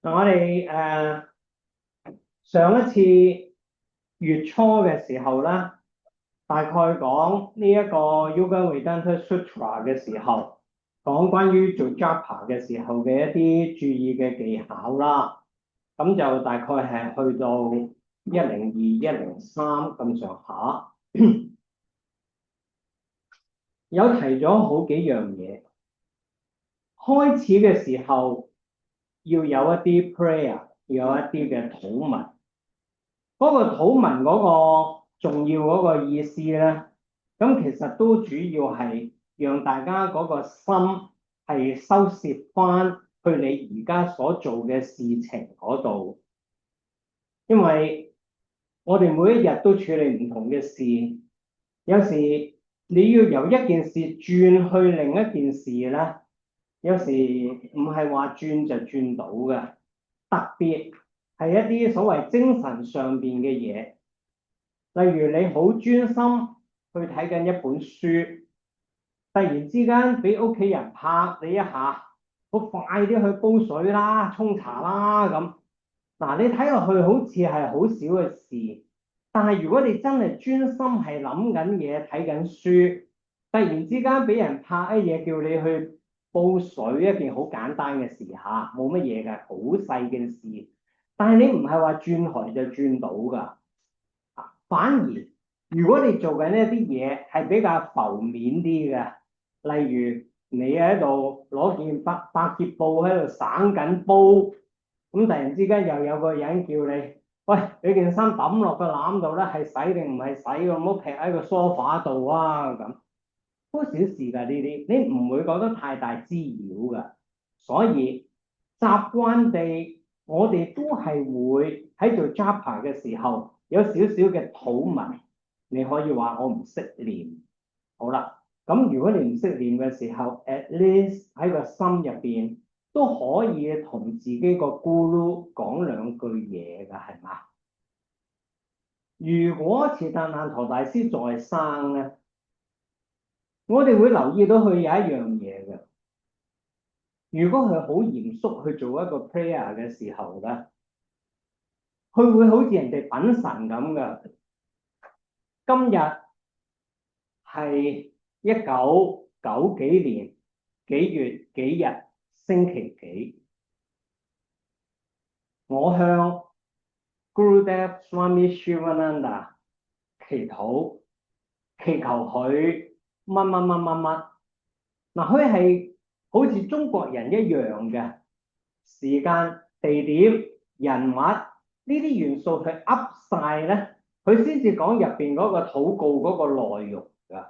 我哋上一次月初嘅時候啦，大概講呢一個 Yoga Vedanta Sutra 嘅時候，講關於做 japa 嘅時候嘅一啲注意嘅技巧啦。咁就大概係去到102、103咁上下，有提咗好幾樣嘢。開始嘅時候要有一啲 prayer，要有一啲嘅禱文。嗰個禱文嗰個重要嗰個意思咧，咁其實都主要係讓大家嗰個心係收攝翻去你而家所做嘅事情嗰度，因為我哋每一日都處理唔同嘅事，有時你要由一件事轉去另一件事咧，有時唔係話轉就轉到嘅，特別係一啲所謂精神上邊嘅嘢。例如你好專心去睇緊一本書，突然之間俾屋企人拍你一下，好快啲去煲水啦、沖茶啦咁。嗱，你睇落去好似係好少嘅事，但係如果你真係專心係諗緊嘢、睇緊書，突然之間俾人拍一嘢叫你去煲水，一件好簡單嘅事嚇，冇乜嘢㗎，好細嘅事。但係你唔係話轉台就轉到㗎。反而如果你做緊一啲嘢係比較浮面啲嘅，例如你喺度攞件百潔布喺度省緊煲，咁突然之間又有個人叫你，喂，你件衫抌落個籃度咧，係洗定唔係洗喎？唔好劈喺個梳化度啊！咁好小事㗎呢啲，你唔會覺得太大滋擾㗎。所以習慣地，我哋都係會喺做 japa 嘅時候有少少嘅禱文，你可以話我唔識念。好啦，咁如果你唔識念嘅時候，at least 喺個心入邊都可以同自己個 guru 講兩句嘢㗎，係嘛？如果切達難陀大師在生咧，我哋會留意到佢有一樣嘢嘅。如果佢好嚴肅去做一個 prayer 嘅時候咧，佢會好似人哋品神咁嘅。今日係1990幾年幾月幾日星期幾，我向 Gurudev Swami Shivananda 祈禱，祈求佢乜乜乜乜乜。嗱，佢係好似中國人一樣嘅時間、地點、人物呢啲元素佢噏晒咧，佢先至講入邊嗰個禱告嗰個內容㗎。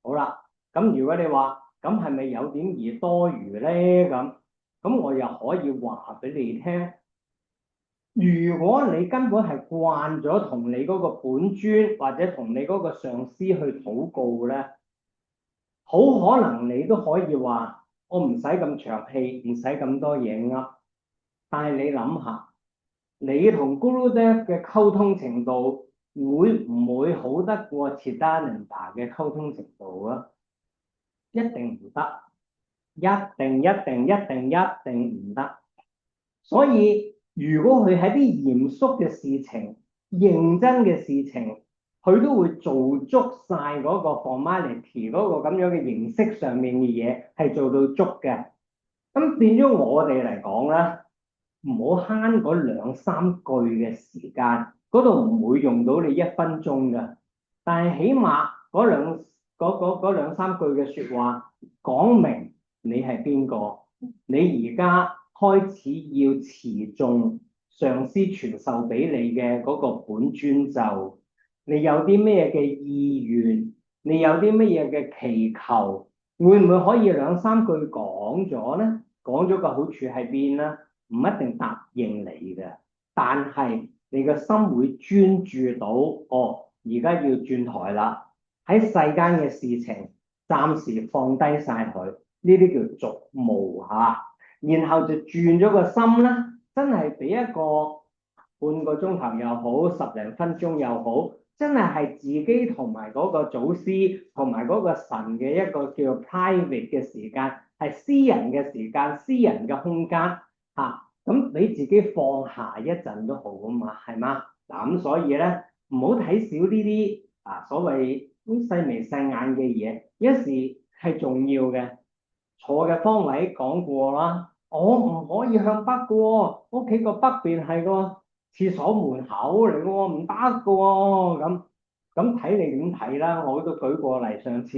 好啦，咁如果你話咁係咪有點兒多餘咧？咁我又可以話俾你聽，如果你根本係慣咗同你嗰個本尊或者同你嗰個上司去禱告咧，好可能你都可以話我唔使咁長氣，唔使咁多嘢噏。但係你諗下，你同 Gurudev 嘅溝通程度會唔會好得過 Chidananda 嘅溝通程度啊？一定唔得，一定唔得。所以如果佢喺啲嚴肅嘅事情、認真嘅事情，佢都會做足晒嗰個 formality 嗰個咁樣嘅形式上面嘅嘢，係做到足嘅。咁變咗我哋嚟講咧，唔好慳嗰兩三句嘅時間，嗰度唔會用到你1分鐘嘅。但係起碼嗰兩三句嘅説話講明你係邊個，你而家開始要持誦上司傳授俾你嘅嗰個本尊咒，你有啲咩嘅意願，你有啲乜嘢嘅祈求，會唔會可以兩三句講咗呢？講咗個好處喺邊呢？唔一定答應你嘅，但係你個心會專注到，哦，而家要轉台啦，喺世間嘅事情暫時放低晒佢，呢啲叫俗務嚇。然後就轉咗個心啦，真係俾一個半個鐘頭又好，十零分鐘又好，真係自己同埋嗰個祖師同埋嗰個神嘅一個叫 private 嘅時間，係私人嘅時間、私人嘅空間嚇。咁你自己放下一陣都好啊嘛，係嘛？嗱，咁所以咧，唔好睇少呢啲所謂啲細眉細眼嘅嘢，一時係重要嘅。坐嘅方位講過啦，我唔可以向北嘅喎，屋企個北邊係個廁所門口嚟嘅喎，唔得嘅喎，咁睇你點睇啦？我都舉過嚟上次，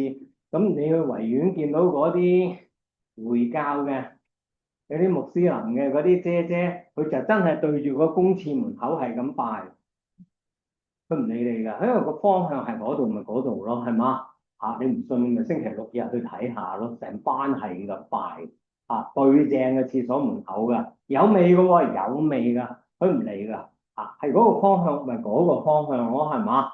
咁你去維園見到嗰啲回教嘅，有啲穆斯林嘅嗰啲姐姐，佢就真係對住個公廁門口係咁拜。佢唔理你㗎，因為個方向係嗰度咪嗰度咯，係嘛？你唔信咪星期六日去睇下咯，成班係咁拜對正嘅廁所門口㗎，有味嘅喎，有味㗎，佢唔理㗎係嗰個方向咪嗰個方向咯，係嘛？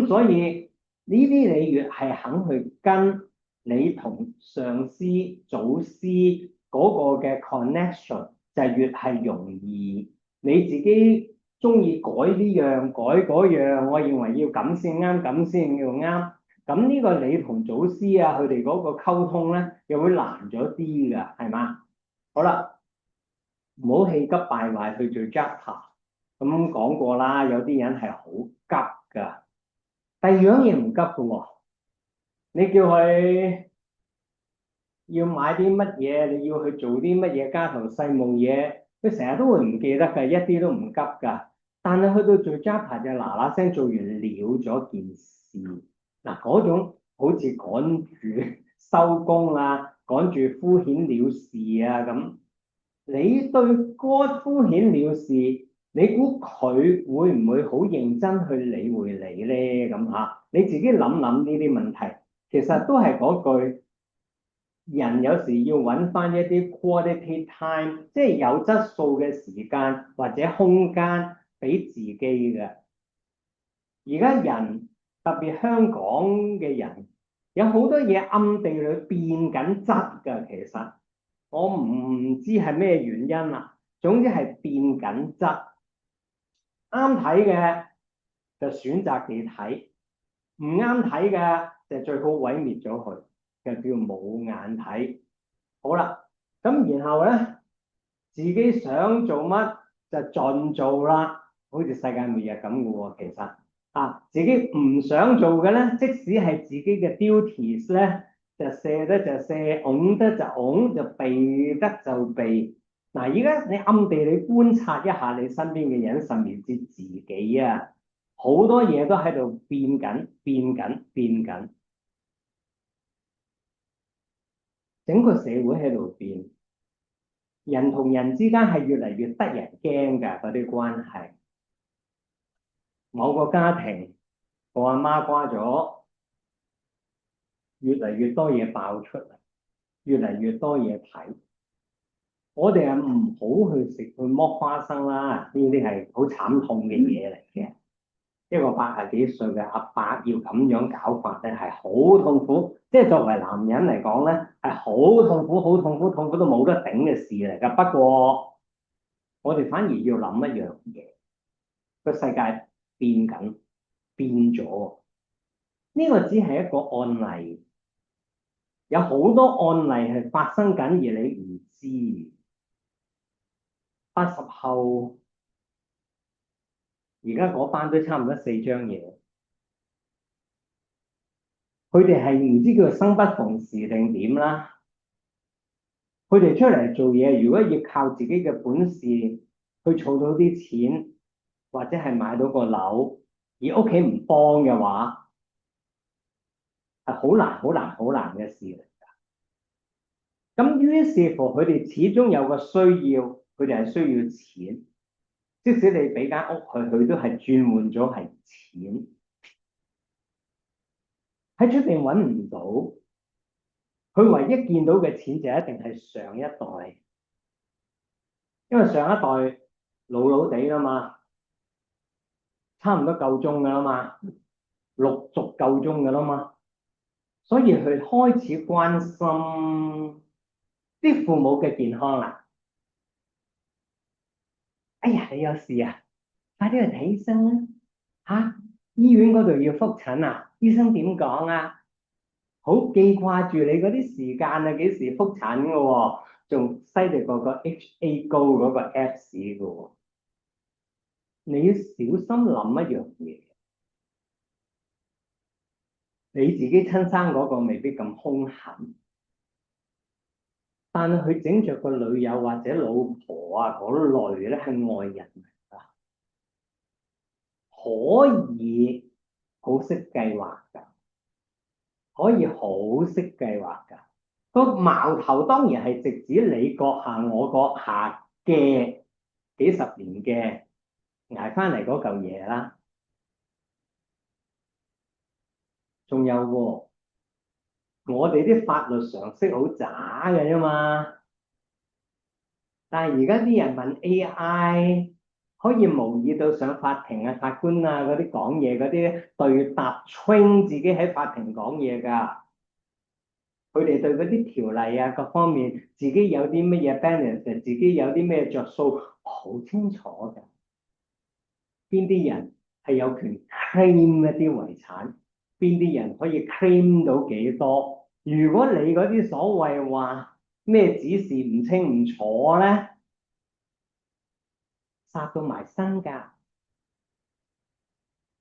所以呢啲你越係肯去跟你同上司、祖師嗰個嘅 connection，就越係容易你自己。中意改呢樣改嗰樣，我認為要咁先啱，咁先叫啱。咁呢個你同祖師佢哋嗰個溝通咧，又會難咗啲㗎，係嘛？好啦，唔好氣急敗壞去做 japa。咁講過啦，有啲人係好急㗎。第二樣嘢唔急㗎喎，你叫佢要買啲乜嘢，你要去做啲乜嘢家頭細務嘢，佢成日都會唔記得㗎，一啲都唔急㗎。但係去到做 Japa 就嗱嗱聲做完了咗件事，嗰種好似趕住收工趕住敷衍了事咁。你對嗰敷衍了事，你估佢會唔會好認真去理會你咧？你自己諗諗呢啲問題，其實都係嗰句。人有時要揾翻一啲 quality time，即係有質素嘅時間或者空間俾自己嘅。而家人特別香港嘅人有好多嘢暗地裏變緊質㗎，其實我唔知係咩原因啦。總之係變緊質，啱睇嘅就選擇地睇，唔啱睇嘅就最好毀滅咗佢，就叫冇眼睇。好啦，咁然後咧，自己想做乜就盡做啦，好似世界末日咁嘅喎。其實自己唔想做嘅咧，即使係自己嘅 duties 咧，就卸得就卸，拱得就拱，就避得就避。而家你暗地裏觀察一下你身邊嘅人，甚至自己好多嘢都喺度變緊、變緊、變緊，整個社會喺度變。人同人之間係越嚟越得人驚㗎，嗰啲關係。某個家庭，我阿媽瓜咗，越嚟越多嘢爆出嚟，越嚟越多嘢睇。我哋唔好去食去剝花生啦，呢啲係好慘痛嘅嘢嚟嘅。一個80幾歲嘅阿伯要咁樣搞法咧，係好痛苦。即係作為男人嚟講咧，係好痛苦、好痛苦、痛苦到冇得頂嘅事嚟㗎。不過我哋反而要諗一樣嘢，個世界變緊，變咗。呢個只係一個案例，有好多案例係發生緊，而你唔知。80後而家嗰班都差唔多4張嘢。佢哋係唔知叫做生不逢時定點啦。佢哋出嚟做嘢，如果要靠自己嘅本事去儲到啲錢，或者係買到個樓，而屋企唔幫嘅話，係好難、好難、好難嘅事嚟㗎。咁於是乎，佢哋始終有個需要，佢哋係需要錢。即使你俾間屋佢都係轉換咗係錢。喺出邊揾唔到，佢唯一見到嘅錢就一定係上一代，因為上一代老老地啦嘛，差唔多夠鐘噶啦嘛，陸續夠鐘噶啦嘛，所以佢開始關心啲父母嘅健康啦。哎呀，你有事啊？快啲去睇醫生啦！醫院嗰度要覆診啊？醫生點講啊？好記掛住你嗰啲時間幾時覆診㗎喎？仲犀利過個 HA 高嗰個 Apps 嘅喎。你要小心諗一樣嘢，你自己親生嗰個未必咁兇狠，但係佢整着個女友或者老婆啊嗰類咧係外人嚟㗎，可以好識計劃㗎，可以好識計劃㗎。個矛頭當然係直指你閣下我閣下嘅幾十年嘅捱翻嚟嗰嚿嘢啦。仲有喎，我哋啲法律常識好渣嘅啫嘛。但係而家啲人問 AI 可以模擬到上法庭啊、法官啊嗰啲講嘢嗰啲對答 train 自己喺法庭講嘢㗎。佢哋對嗰啲條例啊各方面自己有啲乜嘢 benefit，自己有啲咩着數好清楚㗎。邊啲人係有權 claim 一啲遺產，邊啲人可以 claim 到幾多？如果你嗰啲所謂話咩指示唔清唔楚咧，殺到埋身㗎。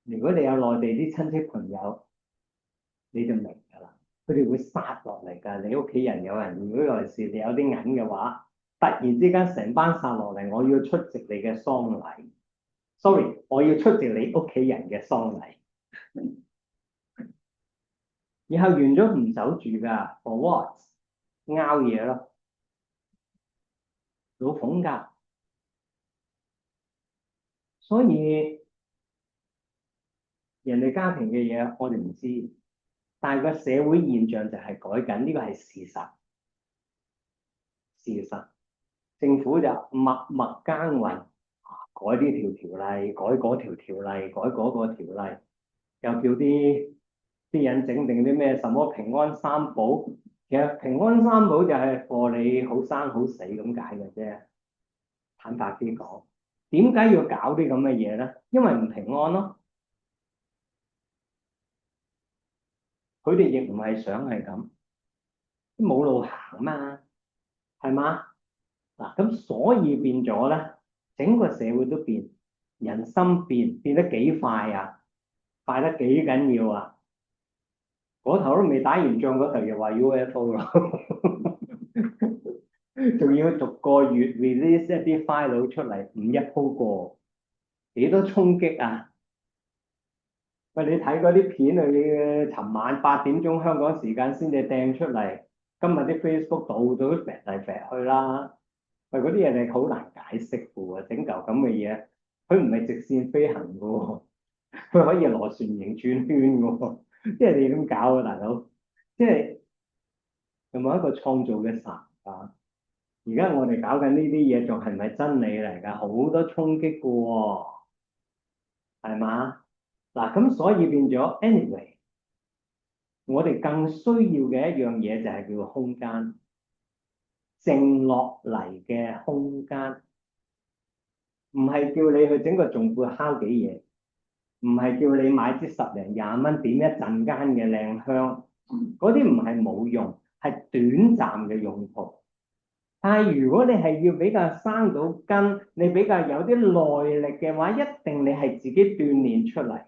如果你有內地啲親戚朋友，你就明㗎啦，佢哋會殺落嚟㗎。你屋企人有人，如果有時你有啲銀嘅話，突然之間成班殺落嚟，我要出席你嘅喪禮。Sorry，我要出席你屋企人嘅喪禮。然後完咗唔走住㗎，for what？拗嘢咯，老馮㗎。所以人哋家庭嘅嘢我哋唔知，但係個社會現象就係改緊，呢個係事實。事實，政府就默默耕耘，改呢條條例，改嗰條條例，改嗰個條例，又叫啲人整定啲咩什麼平安三寶。其實平安三寶就係賀你好生好死咁解嘅啫。坦白啲講，點解要搞啲咁嘅嘢咧？因為唔平安咯。佢哋亦唔係想係咁，冇路行嘛，係嘛？嗱，咁所以變咗咧，整個社會都變，人心變得幾快啊，快得幾緊要啊！嗰頭都未打完仗，嗰頭又話 UFO 咯，仲要逐個月 release 一啲 file 出嚟，唔一鋪過，幾多衝擊啊！喂，你睇嗰啲片啊，你尋晚8點鐘香港時間先至掟出嚟，今日啲 Facebook 度都揈嚟揈去啦。喂，嗰啲嘢你好難解釋嘅喎，整嚿咁嘅嘢，佢唔係直線飛行嘅喎，佢可以螺旋形轉圈嘅喎，即係你點搞啊，大佬？即係有冇一個創造嘅神啊？而家我哋搞緊呢啲嘢，仲係咪真理嚟㗎？好多衝擊嘅喎，係嘛？嗱，咁所以變咗，anyway，我哋更需要嘅一樣嘢就係叫做空間，靜落嚟嘅空間，唔係叫你去整個重富烤幾嘢，唔係叫你買支10零20蚊點一陣間嘅靚香，嗰啲唔係冇用，係短暫嘅用途。但係如果你係要比較生到根，你比較有啲耐力嘅話，一定你係自己鍛鍊出嚟。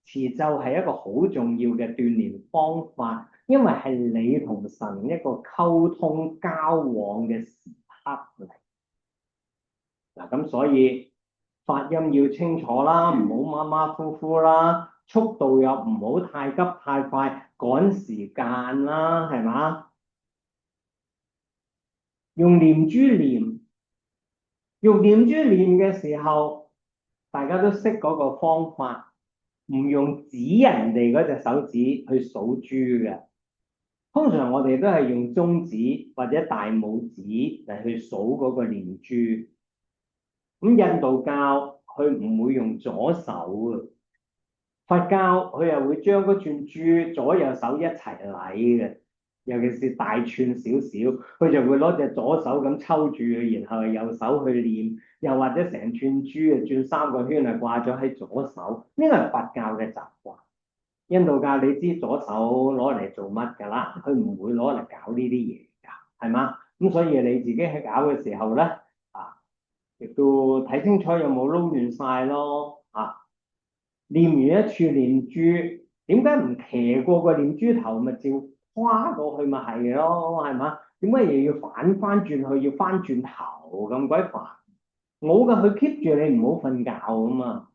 持咒係一個好重要嘅鍛鍊方法，因為係你同神一個溝通交往嘅時刻嚟。嗱，咁所以發音要清楚啦，唔好馬馬虎虎啦，速度又唔好太急太快，趕時間啦，係嘛？用念珠念，用念珠念嘅時候，大家都識嗰個方法，唔用指人哋嗰隻手指去數珠嘅。通常我哋都係用中指或者大拇指嚟去數嗰個念珠。咁印度教佢唔會用左手嘅，佛教佢又會將嗰串珠左右手一齊禮嘅，尤其是大串少少，佢就會攞隻左手咁抽住，然後右手去念，又或者成串珠啊轉3個圈啊掛咗喺左手，呢個係佛教嘅習慣。印度教你知左手攞嚟做乜㗎啦？佢唔會攞嚟搞呢啲嘢㗎，係嘛？咁所以你自己喺搞嘅時候咧，啊，亦都睇清楚有冇撈亂晒咯，啊，念完一處念珠，點解唔騎過個念珠頭咪照跨過去咪係咯，係嘛？點解又要反翻轉去，要翻轉頭咁鬼煩？冇噶，佢 keep 住你唔好瞓覺啊嘛。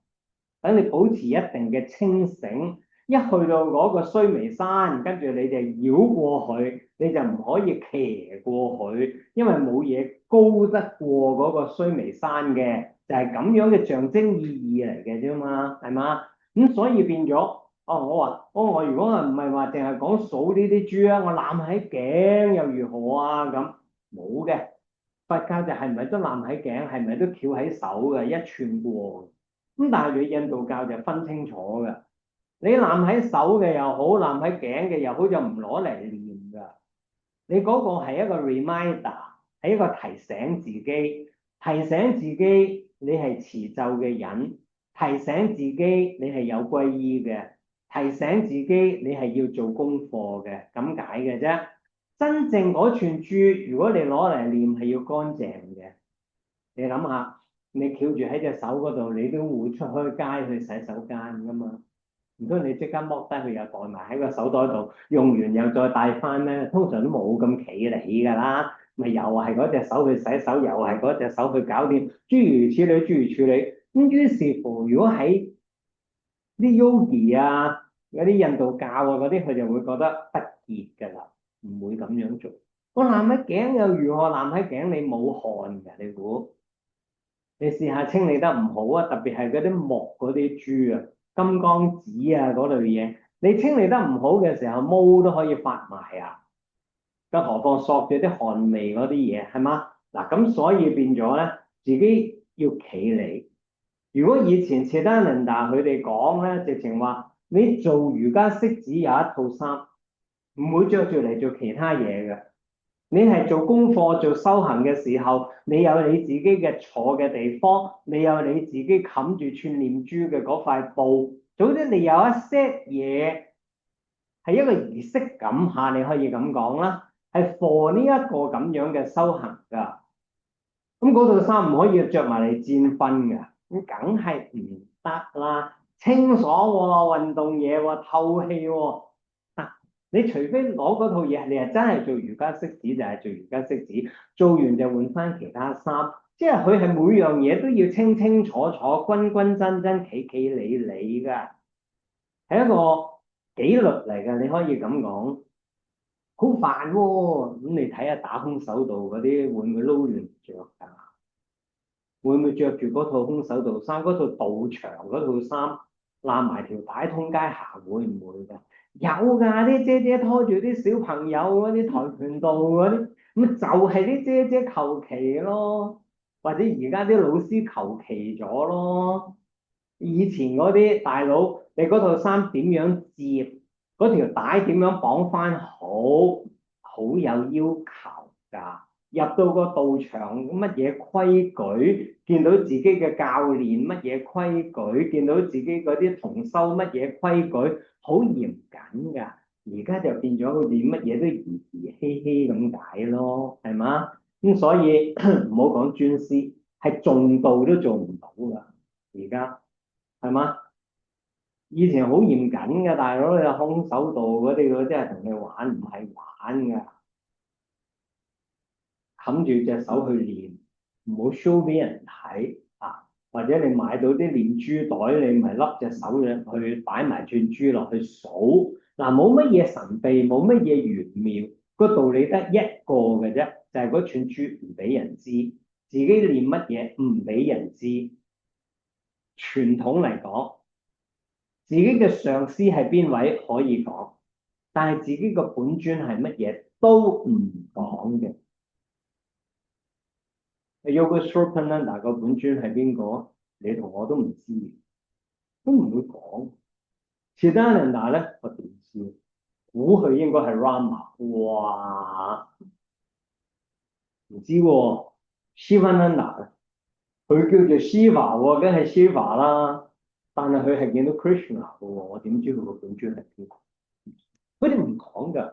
等你保持一定嘅清醒，一去到嗰個須彌山，跟住你就繞過去，你就唔可以騎過去，因為冇嘢高得過嗰個須彌山嘅，就係咁樣嘅象徵意義嚟嘅啫嘛，係嘛？咁所以變咗，我如果唔係話淨係講數呢啲珠啊，我攬喺頸又如何啊？咁冇嘅，佛教就係咪都攬喺頸，係咪都翹喺手嘅，一寸過。咁但係佢印度教就分清楚㗎，你攬喺手嘅又好，攬喺頸嘅又好，就唔攞嚟念㗎。你嗰個係一個 reminder，係一個提醒自己，提醒自己你係持咒嘅人，提醒自己你係有皈依嘅，提醒自己你係要做功課嘅，咁解嘅啫。真正嗰串珠，如果你攞嚟念係要乾淨嘅。你諗下，你翹住喺隻手嗰度，你都會出去街去洗手間噶嘛？唔通你即刻剝低佢又袋埋喺個手袋度，用完又再戴翻咩？通常都冇咁企理噶啦，咪又係嗰隻手去洗手，又係嗰隻手去搞掂，諸如此類，諸如此類。咁於是乎，如果喺啲 yogi 啊，嗰啲印度教啊嗰啲，佢就會覺得不潔噶啦，唔會咁樣做。個攬喺頸又如何？攬喺頸你冇汗㗎，你估？你試下清理得唔好啊，特別係嗰啲木嗰啲珠啊、金剛指啊嗰類嘢，你清理得唔好嘅時候，毛都可以發埋啊，更何況索住啲汗味嗰啲嘢，係嘛？嗱，咁所以變咗咧，自己要企理。如果以前切丹倫達佢哋講咧，直情話你做瑜伽息子有一套衫，唔會着住嚟做其他嘢嘅。你係做功課、做修行嘅時候，你有你自己嘅坐嘅地方，你有你自己冚住串念珠嘅嗰塊布，總之你有一些嘢係一個儀式感下，你可以咁講啦，係 for 呢一個咁樣嘅修行㗎。咁嗰套衫唔可以着埋嚟佔分㗎，咁梗係唔得啦。清爽喎，運動嘢喎，透氣喎。你除非攞嗰套嘢，你係真係做瑜伽息子，就係做瑜伽息子，做完就換翻其他衫，即係佢係每樣嘢都要清清楚楚、均均真真、企企理理㗎，係一個紀律嚟㗎，你可以咁講。好煩喎，咁你睇下打空手道嗰啲會唔會撈亂着㗎？會唔會着住嗰套空手道衫、嗰套道場嗰套衫，攬埋條帶通街行，會唔會㗎？有㗎，啲姐姐拖住啲小朋友嗰啲跆拳道嗰啲，咁就係啲姐姐求其咯，或者而家啲老師求其咗咯。以前嗰啲大佬，你嗰套衫點樣摺，嗰條帶點樣綁翻好，好有要求㗎。入到個道場乜嘢規矩，見到自己嘅教練乜嘢規矩，見到自己嗰啲同修乜嘢規矩，好嚴謹㗎。而家就變咗好似乜嘢都兒兒戲戲咁解咯，係嘛？咁所以唔好講尊師，係重道都做唔到㗎。而家係嘛？以前好嚴謹嘅大佬，你空手道嗰啲，佢真係同你玩，唔係玩㗎。冚住隻手去練，唔好 show 俾人睇啊！或者你買到啲練珠袋，你咪笠隻手入去擺埋串珠落去數。嗱，冇乜嘢神秘，冇乜嘢玄妙，個道理得一個嘅啫，就係嗰串珠唔俾人知，自己練乜嘢唔俾人知。傳統嚟講，自己嘅上司係邊位可以講，但係自己個本尊係乜嘢都唔講嘅。Yoga Swaminanda 個本尊係邊個？你同我都唔知，都唔會講。Siddhartha 咧，我點知？估佢應該係 Rama。哇，唔知喎。Shivananda 佢叫做 Shiva 喎，梗係 Shiva 啦。但係佢係見到 Krishna 嘅喎，我點知佢個本尊係邊個？佢哋唔講㗎。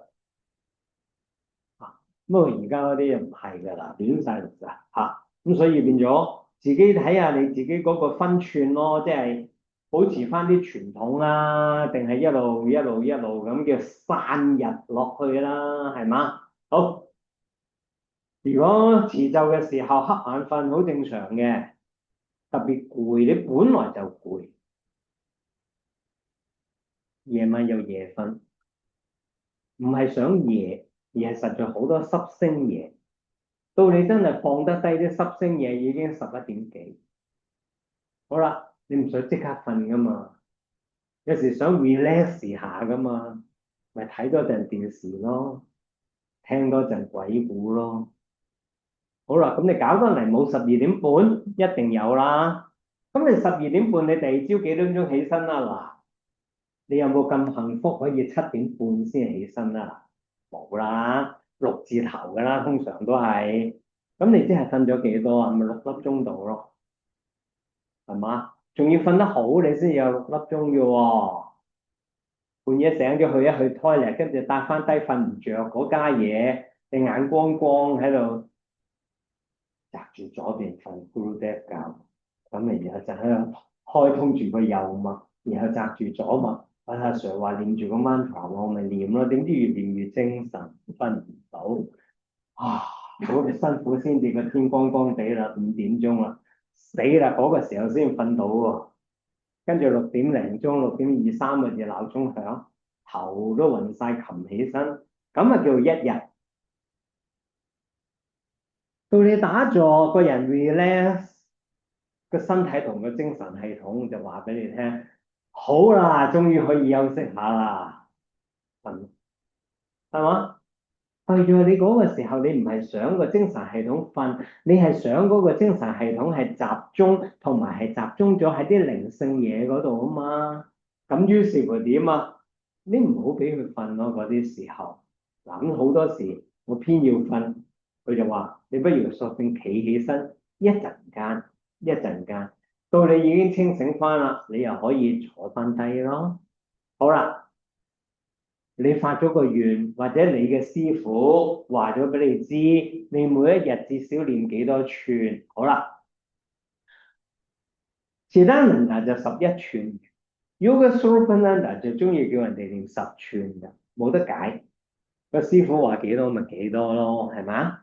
不過而家嗰啲又唔係㗎啦，亂晒龍咋嚇。咁所以變咗自己睇下你自己嗰個分寸咯，即係保持翻啲傳統啦，定係一路咁叫散日落去啦，係嘛？好，如果遲晝嘅時候瞌眼瞓，好正常嘅，特別攰，你本來就攰，夜晚又夜瞓，唔係想夜，而係實在好多濕星嘢。到你真係放得低啲濕星嘢，已經11點幾。好啦，你唔想即刻瞓噶嘛？有時想 relax 下噶嘛，咪睇多陣電視咯，聽多陣鬼故咯。好啦，咁你搞得嚟冇12點半，一定有啦。咁你12點半，你第二朝幾多鐘起身啊？嗱，你有冇咁幸福可以7點半先起身啊？冇啦，六字頭噶啦，通常都係。咁你即係瞓咗幾多啊？咪6粒鐘度咯，係嘛？仲要瞓得好，你先有6粒鐘嘅喎。半夜醒咗去一去 toilet，跟住搭翻低瞓唔着嗰家嘢，你眼光光喺度擲住左邊瞓 good day 覺，咁然後就喺度開通住個右脈，然後擲住左脈。阿 Sir 話念住個 mantra，我咪念咯，點知越念越精神，瞓唔到。啊！好辛苦先至個天光光地啦，5點鐘啦，死啦！嗰個時候先瞓到喎，跟住6點零鐘、6點23個字鬧鐘響，頭都暈晒，擒起身，咁啊叫一日。到你打坐，個人 relax，個身體同個精神系統就話俾你聽，好啦，終於可以休息下啦，瞓，係嘛？對住你嗰個時候，你唔係想個精神系統瞓，你係想嗰個精神系統係集中，同埋係集中咗喺啲靈性嘢嗰度啊嘛。咁於是乎點啊？你唔好俾佢瞓咯，嗰啲時候。嗱，咁好多時我偏要瞓，佢就話你不如索性企起身，一陣間，到你已經清醒翻啦，你又可以坐翻低咯。好啦。你發咗個願，或者你嘅師傅話咗俾你知，你每一日至少練幾多寸？好啦，次單能達就11寸，Yoga Swarupananda 就中意叫人哋練10寸嘅，冇得解。個師傅話幾多咪幾多咯，係嘛？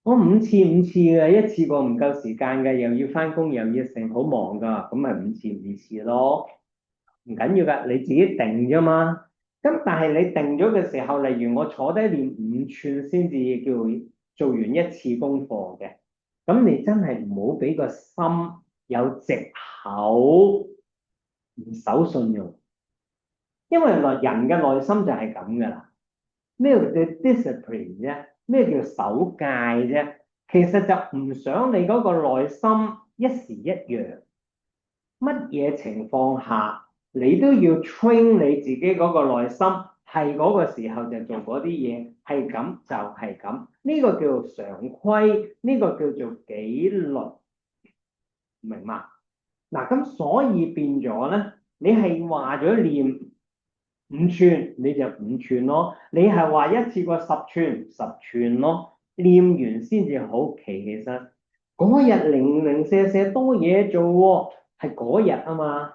我5次5次嘅，一次過唔夠時間嘅，又要翻工又要成，好忙噶，咁咪5次5次咯。唔緊要噶，你自己定啫嘛。咁但係你定咗嘅時候，例如我坐低練5寸先至叫做完一次功課嘅，咁你真係唔好俾個心有藉口唔守信用，因為人嘅內心就係咁噶啦。咩叫 discipline 啫？咩叫守戒啫？其實就唔想你嗰個內心一時一樣。乜嘢情況下，你都要 train 你自己嗰個內心，係嗰個時候就做嗰啲嘢，係咁就係咁。呢個叫做常規，呢個叫做紀律，明嘛？嗱，咁所以變咗咧，你係話咗練5寸，你就5寸咯；你係話一次過10寸咯，練完先至好企起身。嗰日零零舍舍多嘢做喎，係嗰日啊嘛。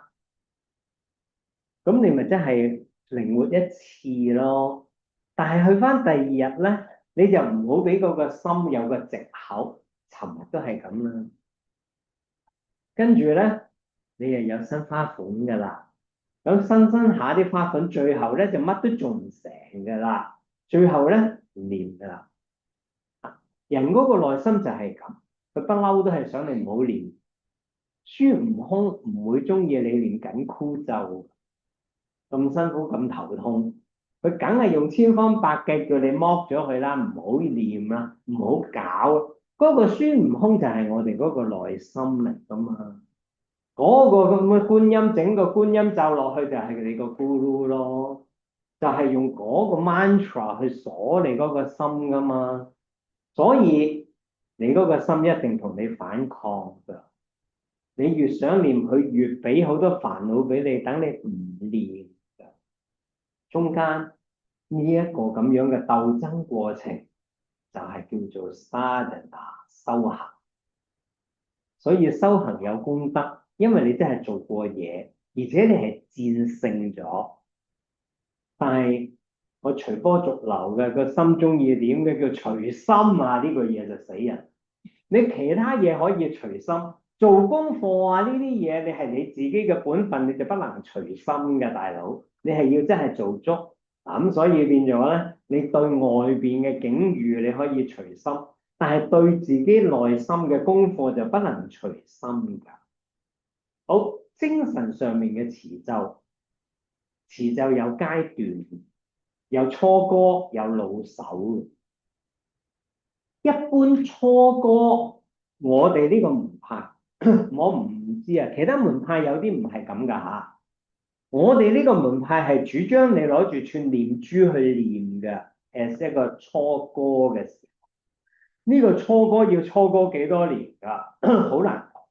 咁你咪真係靈活一次咯，但係去翻第二日咧，你就唔好俾嗰個心有個藉口，尋日都係咁啦。跟住咧，你又有新花款㗎啦。咁新下啲花款，最後咧就乜都做唔成㗎啦。最後咧唔練㗎啦。人嗰個內心就係咁，佢不嬲都係想你唔好練。孫悟空唔會中意你練緊箍咒。咁辛苦咁頭痛，佢梗係用千方百計叫你剝咗佢啦，唔好念啦，唔好搞。嗰個孫悟空就係我哋嗰個內心嚟噶嘛，嗰個咁嘅觀音整個觀音咒落去就係你個 guru 咯，就係用嗰個 mantra 去鎖你嗰個心噶嘛，所以你嗰個心一定同你反抗噶，你越想念佢越俾好多煩惱俾你，等你唔念。中間呢一個咁樣嘅鬥爭過程，就係叫做 sadhana 修行。所以修行有功德，因為你真係做過嘢，而且你係戰勝咗。但係我隨波逐流嘅個心中意點嘅叫隨心啊，呢個嘢就死人。你其他嘢可以隨心，做功課啊呢啲嘢，你係你自己嘅本分，你就不能隨心嘅，大佬。你係要真係做足。咁所以變咗咧，你對外邊嘅境遇你可以隨心，但係對自己內心嘅功課就不能隨心㗎。好，精神上面嘅持咒，持咒有階段，有初哥，有老手。一般初哥，我哋呢個門派，我唔知啊，其他門派有啲唔係咁㗎嚇。我哋呢個門派係主張你攞住串念珠去念嘅，as 一個初哥嘅時候。呢個初哥要初哥幾多年㗎？好難講。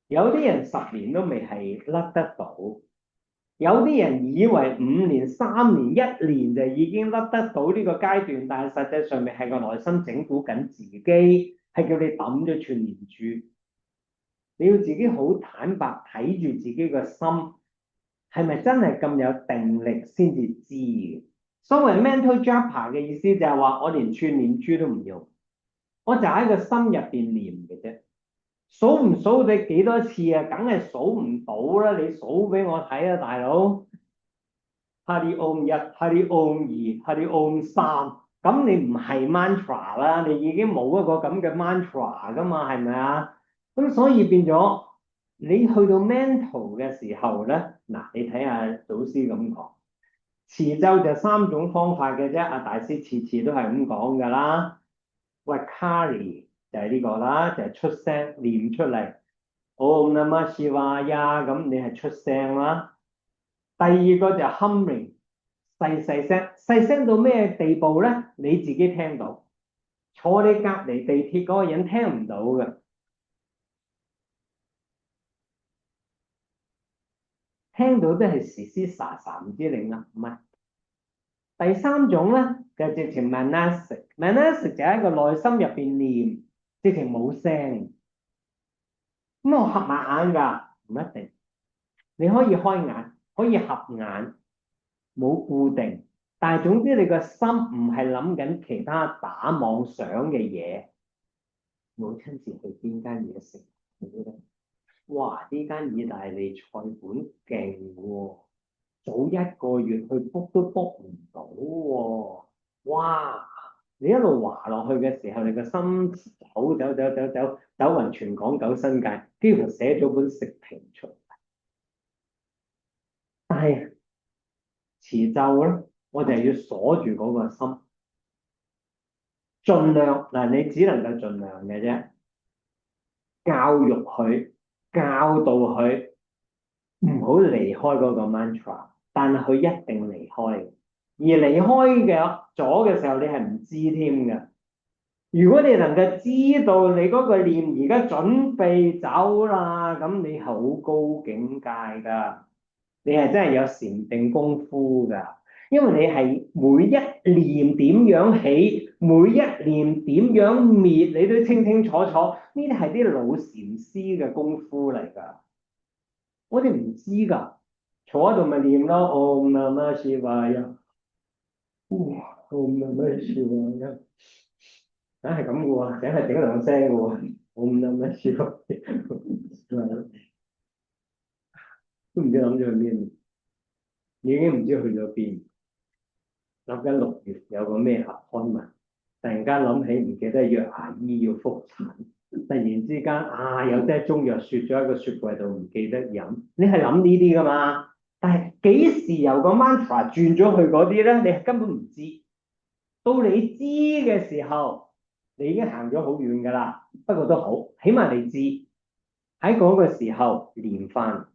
有啲人10年都未係甩得到，有啲人以為5年、3年、1年就已經甩得到呢個階段，但係實際上面係個內心整蠱緊自己，係叫你抌咗串念珠。你要自己好坦白睇住自己個心，係咪真係咁有定力先至知嘅？所謂 mental japa 嘅意思就係話，我連串念珠都唔用，我就喺個心入邊念嘅啫。數唔數你幾多次啊？梗係數唔到啦！你數俾我睇啊，大佬。Hari Om 1、Hari Om 2、Hari Om 3，咁你唔係 mantra 啦，你已經冇一個咁嘅 mantra 噶嘛，係咪啊？咁所以變咗，你去到 mental 嘅時候咧，嗱，你睇下祖師咁講，持咒就3種方法嘅啫。阿大師次次都係咁講噶啦。喂，Kari 就係呢個啦，就係出聲念出嚟。Om Namah Shivaya，咁你係出聲啦。第二個就係 humming，細細聲，細聲到咩地步咧？你自己聽到，坐你隔離地鐵嗰個人聽唔到嘅，聽到都係嘶嘶沙沙，唔知你噏乜。第3種咧就直情 manasik 就喺個內心入邊念，直情冇聲。咁我合埋眼㗎，唔一定。你可以開眼，可以合眼，冇固定。但係總之你個心唔係諗緊其他打妄想嘅嘢。我親自去邊間嘢食，哇！呢間意大利菜館勁喎，早1個月去 book 都 book 唔到喎。哇！你一路滑落去嘅時候，你個心走勻全港9新界，幾乎寫咗本食評出嚟。但係持咒咧，我就係要鎖住嗰個心，盡量嗱，你只能夠盡量嘅啫，教育佢，教導佢唔好離開嗰個 mantra，但係佢一定離開，而離開嘅咗嘅時候，你係唔知添嘅。如果你能夠知道你嗰個念而家準備走啦，咁你好高境界㗎，你係真係有禪定功夫㗎，因為你係每一念點樣起，每一念點樣滅，你都清清楚楚。呢啲係啲老禪師嘅功夫嚟㗎，我哋唔知㗎，坐喺度咪念咯，Om Namah Shivaya，哇，Om Namah Shivaya。梗係咁嘅喎，梗係頂2聲嘅喎，我唔諗乜事咯，都唔知諗咗去邊，已經唔知去咗邊。諗緊6月有個咩合康文，突然間諗起唔記得約牙醫要復診，突然之間有隻中藥雪咗喺個雪櫃度唔記得飲，你係諗呢啲噶嘛？但係幾時由個 mantra 轉咗去嗰啲咧？你根本唔知，到你知嘅時候。你已經行咗好遠㗎啦，不過都好，起碼你知喺嗰個時候練翻。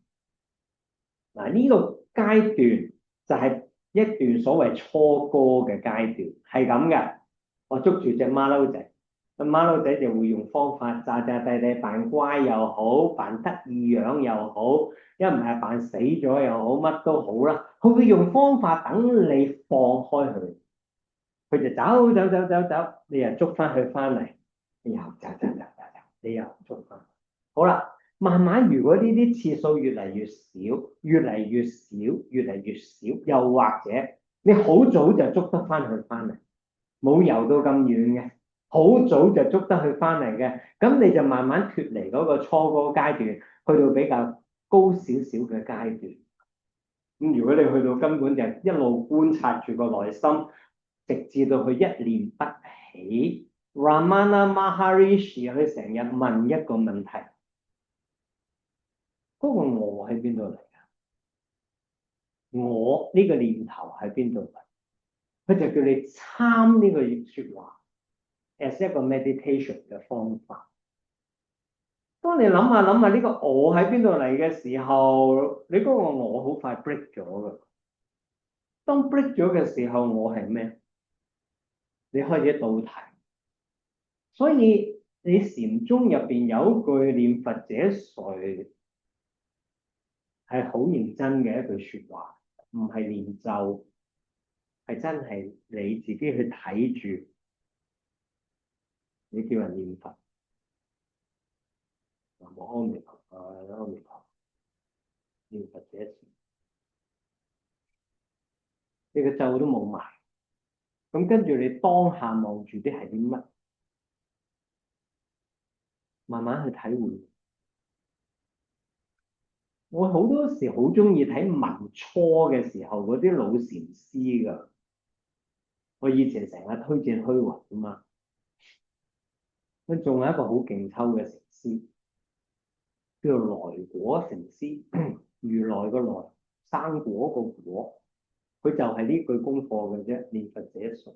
嗱，呢個階段就係一段所謂初哥嘅階段，係咁嘅。我捉住隻馬騮仔，個馬騮仔就會用方法詐詐諦諦扮乖又好，扮得意樣又好，一唔係扮死咗又好，乜都好啦。佢會用方法等你放開佢。佢就走，你又捉翻佢翻嚟，又走，你又捉翻。好啦，慢慢如果呢啲次數越嚟越少，越嚟越少，越嚟越少，又或者你好早就捉得翻佢翻嚟，冇游到咁遠嘅，好早就捉得佢翻嚟嘅，咁你就慢慢脫離嗰個初嗰個階段，去到比較高少少嘅階段。咁如果你去到根本就一路觀察住個內心，直至到佢一念不起。Ramana Maharishi 佢成日問一個問題：嗰個我喺邊度嚟啊？我呢個念頭喺邊度嚟？佢就叫你參呢個説話 as 一個 meditation 嘅方法。當你諗下呢個我喺邊度嚟嘅時候，你嗰個我好快 break 咗㗎。當 break 咗嘅時候，我係咩？你開始倒提。所以你禪宗入邊有一句念佛者誰係好認真嘅一句説話，唔係念咒，係真係你自己去睇住，你叫人念佛，南無阿彌陀佛，阿彌陀佛，念佛者誰，你個咒都冇埋，咁跟住你當下望住啲係啲乜，慢慢去體會。我好多時好中意睇文初嘅時候嗰啲老禪師㗎，我以前成日推薦虛雲㗎嘛，佢仲有一個好勁抽嘅禪師，叫做來果禪師，如來個來，生果個果，佢就係呢句功課嘅啫，念佛者誰，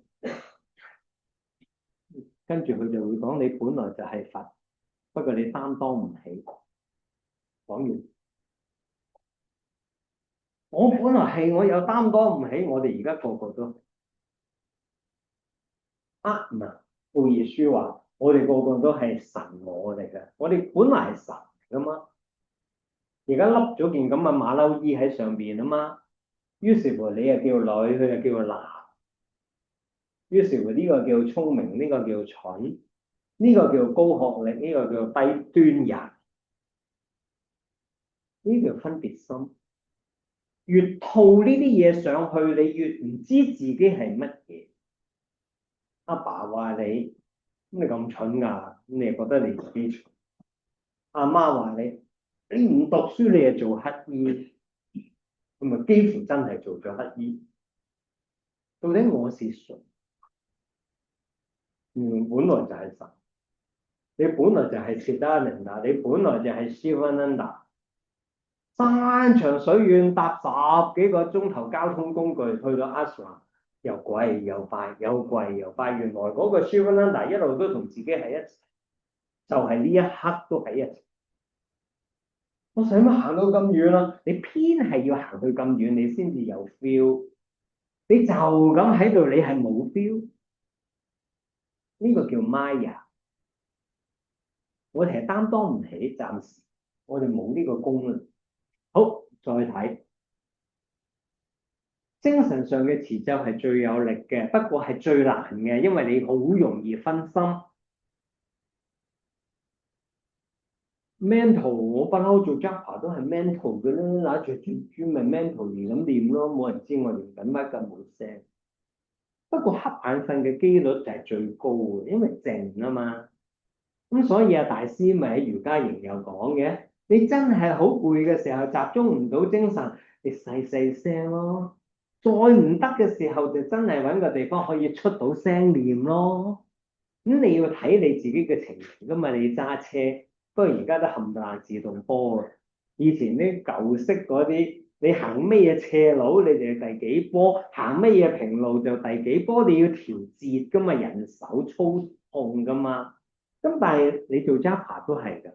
跟住佢就會講你本來就係佛，不過你擔當唔起。講完。我本來係我有擔當唔起，我哋而家個個都唔係，布爾書話我哋個個都係神我嚟嘅，我哋本來係神嚟噶嘛，而家笠咗件咁嘅馬騮衣喺上邊啊嘛，於是乎你又叫女，佢又叫男，於是乎呢個叫聰明，呢個叫蠢，呢個叫高學歷，呢個叫低端人，呢叫分別心。越套呢啲嘢上去，你越唔知自己係乜嘢。阿爸話你，咁你咁蠢㗎，咁你又覺得你自己蠢。阿媽話你，你唔讀書你就做乞衣，咁咪幾乎真係做咗乞衣。到底我是誰？本來就係神，你本來就係切達能達，你本來就係 Shivananda。山長水遠搭10幾個鐘頭交通工具去到 Ashram， 又貴又快，又貴又快。原來嗰個 Shivananda 一路都同自己喺一齊，就係呢一刻都喺一齊。我使乜行到咁遠啦？你偏係要行去咁遠，你先至有 feel。你就咁喺度，你係冇 feel。呢個叫 Maya。我哋係擔當唔起，暫時我哋冇呢個功能。好，再睇精神上嘅持咒係最有力嘅，不過係最難嘅，因為你好容易分心。mental 我不嬲做 Japa 都係 mental 嘅啦，拿住珠咪 mental 咁念咯，冇人知我念緊乜咁冇聲。不過瞌眼瞓嘅機率就係最高嘅，因為靜啊嘛。咁所以大師咪喺瑜伽營又講嘅，你真係好攰嘅時候，集中唔到精神，你細細聲咯。再唔得嘅時候，就真係揾個地方可以出到聲念咯。咁你要睇你自己嘅情形噶嘛，你揸車，不過而家都冚唪唥自動波啊。以前啲舊式嗰啲，你行咩嘢斜路，你就第幾波；行咩嘢平路就第幾波，你要調節噶嘛，人手操控噶嘛。咁但係你做 Japa 都係㗎，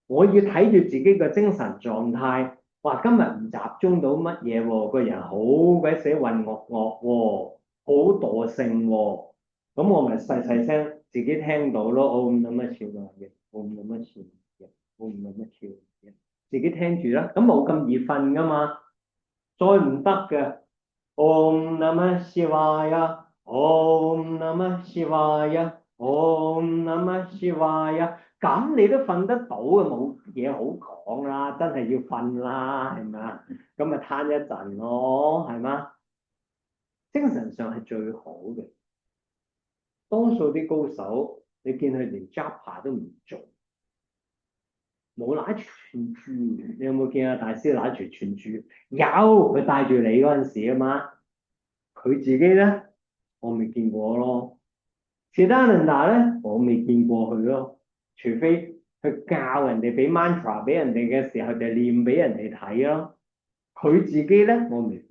我要睇住自己嘅精神狀態。哇，今日唔集中到乜嘢喎，個人好鬼死混噩噩喎，好惰性喎。咁我咪細細聲自己聽到咯。Om Namah Shivaya，Om Namah Shivaya，Om Namah Shivaya，自己聽住啦。咁冇咁易瞓㗎嘛。再唔得嘅，Om Namah Shivaya。Om Namah Shivaya Om Namah Shivaya，咁你都瞓得到啊，冇嘢好講啦，真係要瞓啦，係咪啊？咁咪攤一陣咯，係嘛？精神上係最好嘅。多數啲高手，你見佢連 japa 都唔做，冇拿住串珠。你有冇見啊？大師拿住串珠？有，佢帶住你嗰陣時啊嘛。佢自己咧，我未見過咯。Siddhartha 咧，我未見過佢咯。除非佢教人哋俾 mantra 俾人哋嘅時候，就念俾人哋睇咯。佢自己咧，我未。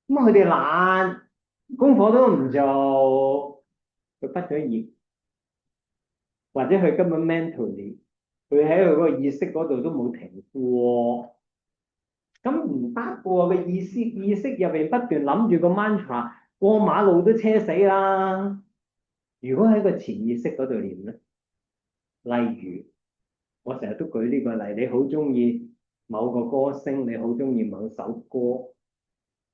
咁佢哋懶，功課都唔做，佢畢咗業。或者佢根本 mentally，佢喺佢嗰個意識嗰度都冇停過，咁唔得喎。個意識入邊不斷諗住個 mantra，過馬路都車死啦。如果喺個潛意識嗰度念咧，例如我成日都舉呢個例，你好中意某個歌星，你好中意某首歌，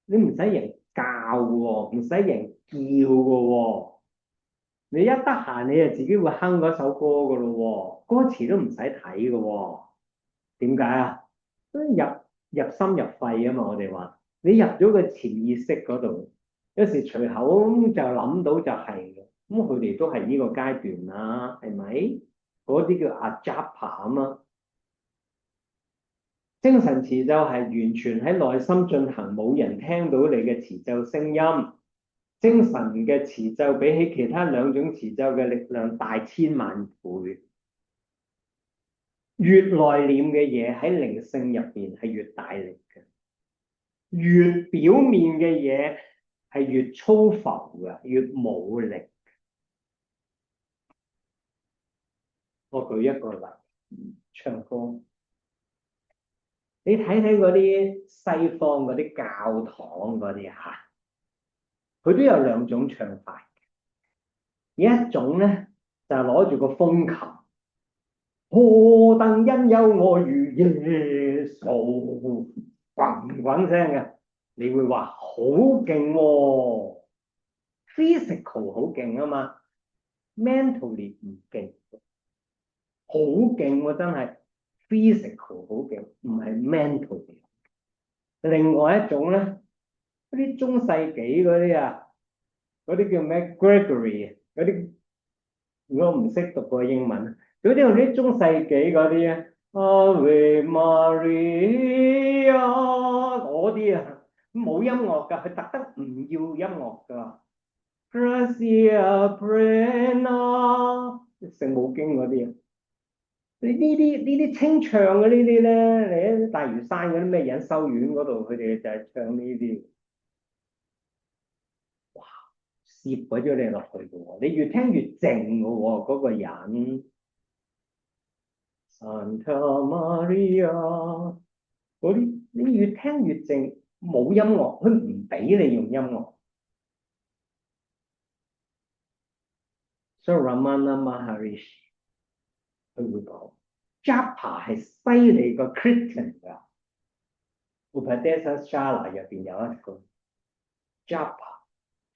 你唔使人教嘅喎，唔使人叫嘅喎。你一得閒，你就自己會哼嗰首歌噶咯喎，歌詞都唔使睇嘅喎。點解啊？都入心入肺啊嘛！我哋話你入咗個潛意識嗰度，有時隨口就諗到就係嘅。咁佢哋都係呢個階段啦，係咪？嗰啲叫阿 Japa 啊嘛。精神持咒係完全喺內心進行，冇人聽到你嘅持咒聲音。精神嘅持咒比起其他兩種持咒嘅力量大千萬倍，越內斂嘅嘢喺靈性入邊係越大力嘅，越表面嘅嘢係越粗浮嘅，越冇力。我舉一個例，唱歌，你睇睇嗰啲西方嗰啲教堂嗰啲嚇，佢都有兩種唱法，一種咧就係攞住個風琴。何等因有我如耶穌，滾滾聲嘅，你會話好勁喎，physical 好勁啊嘛，mentally 唔勁，好勁喎真係，physical 好勁，唔係 mentally。另外一種咧，嗰啲中世紀嗰啲啊，嗰啲叫咩 Gregory 嗰啲，如果我唔識讀個英文。嗰啲用啲中世紀嗰啲啊，Ave Maria 嗰啲啊，冇音樂㗎，佢特登唔要音樂㗎。Gracia Plena 聖母經嗰啲啊，你呢啲清唱嘅呢啲咧，你喺大嶼山嗰啲咩隱修院嗰度，佢哋就係唱呢啲，攝咗你落去嘅喎，你越聽越靜嘅喎，嗰個人。Santa Maria 嗰啲，你越聽越靜，冇音樂，佢唔俾你用音樂。所以 Ramana Maharishi 佢會講，Japa 係犀利過 Kirtan 㗎。Upadesa Shala 入邊有一個 Japa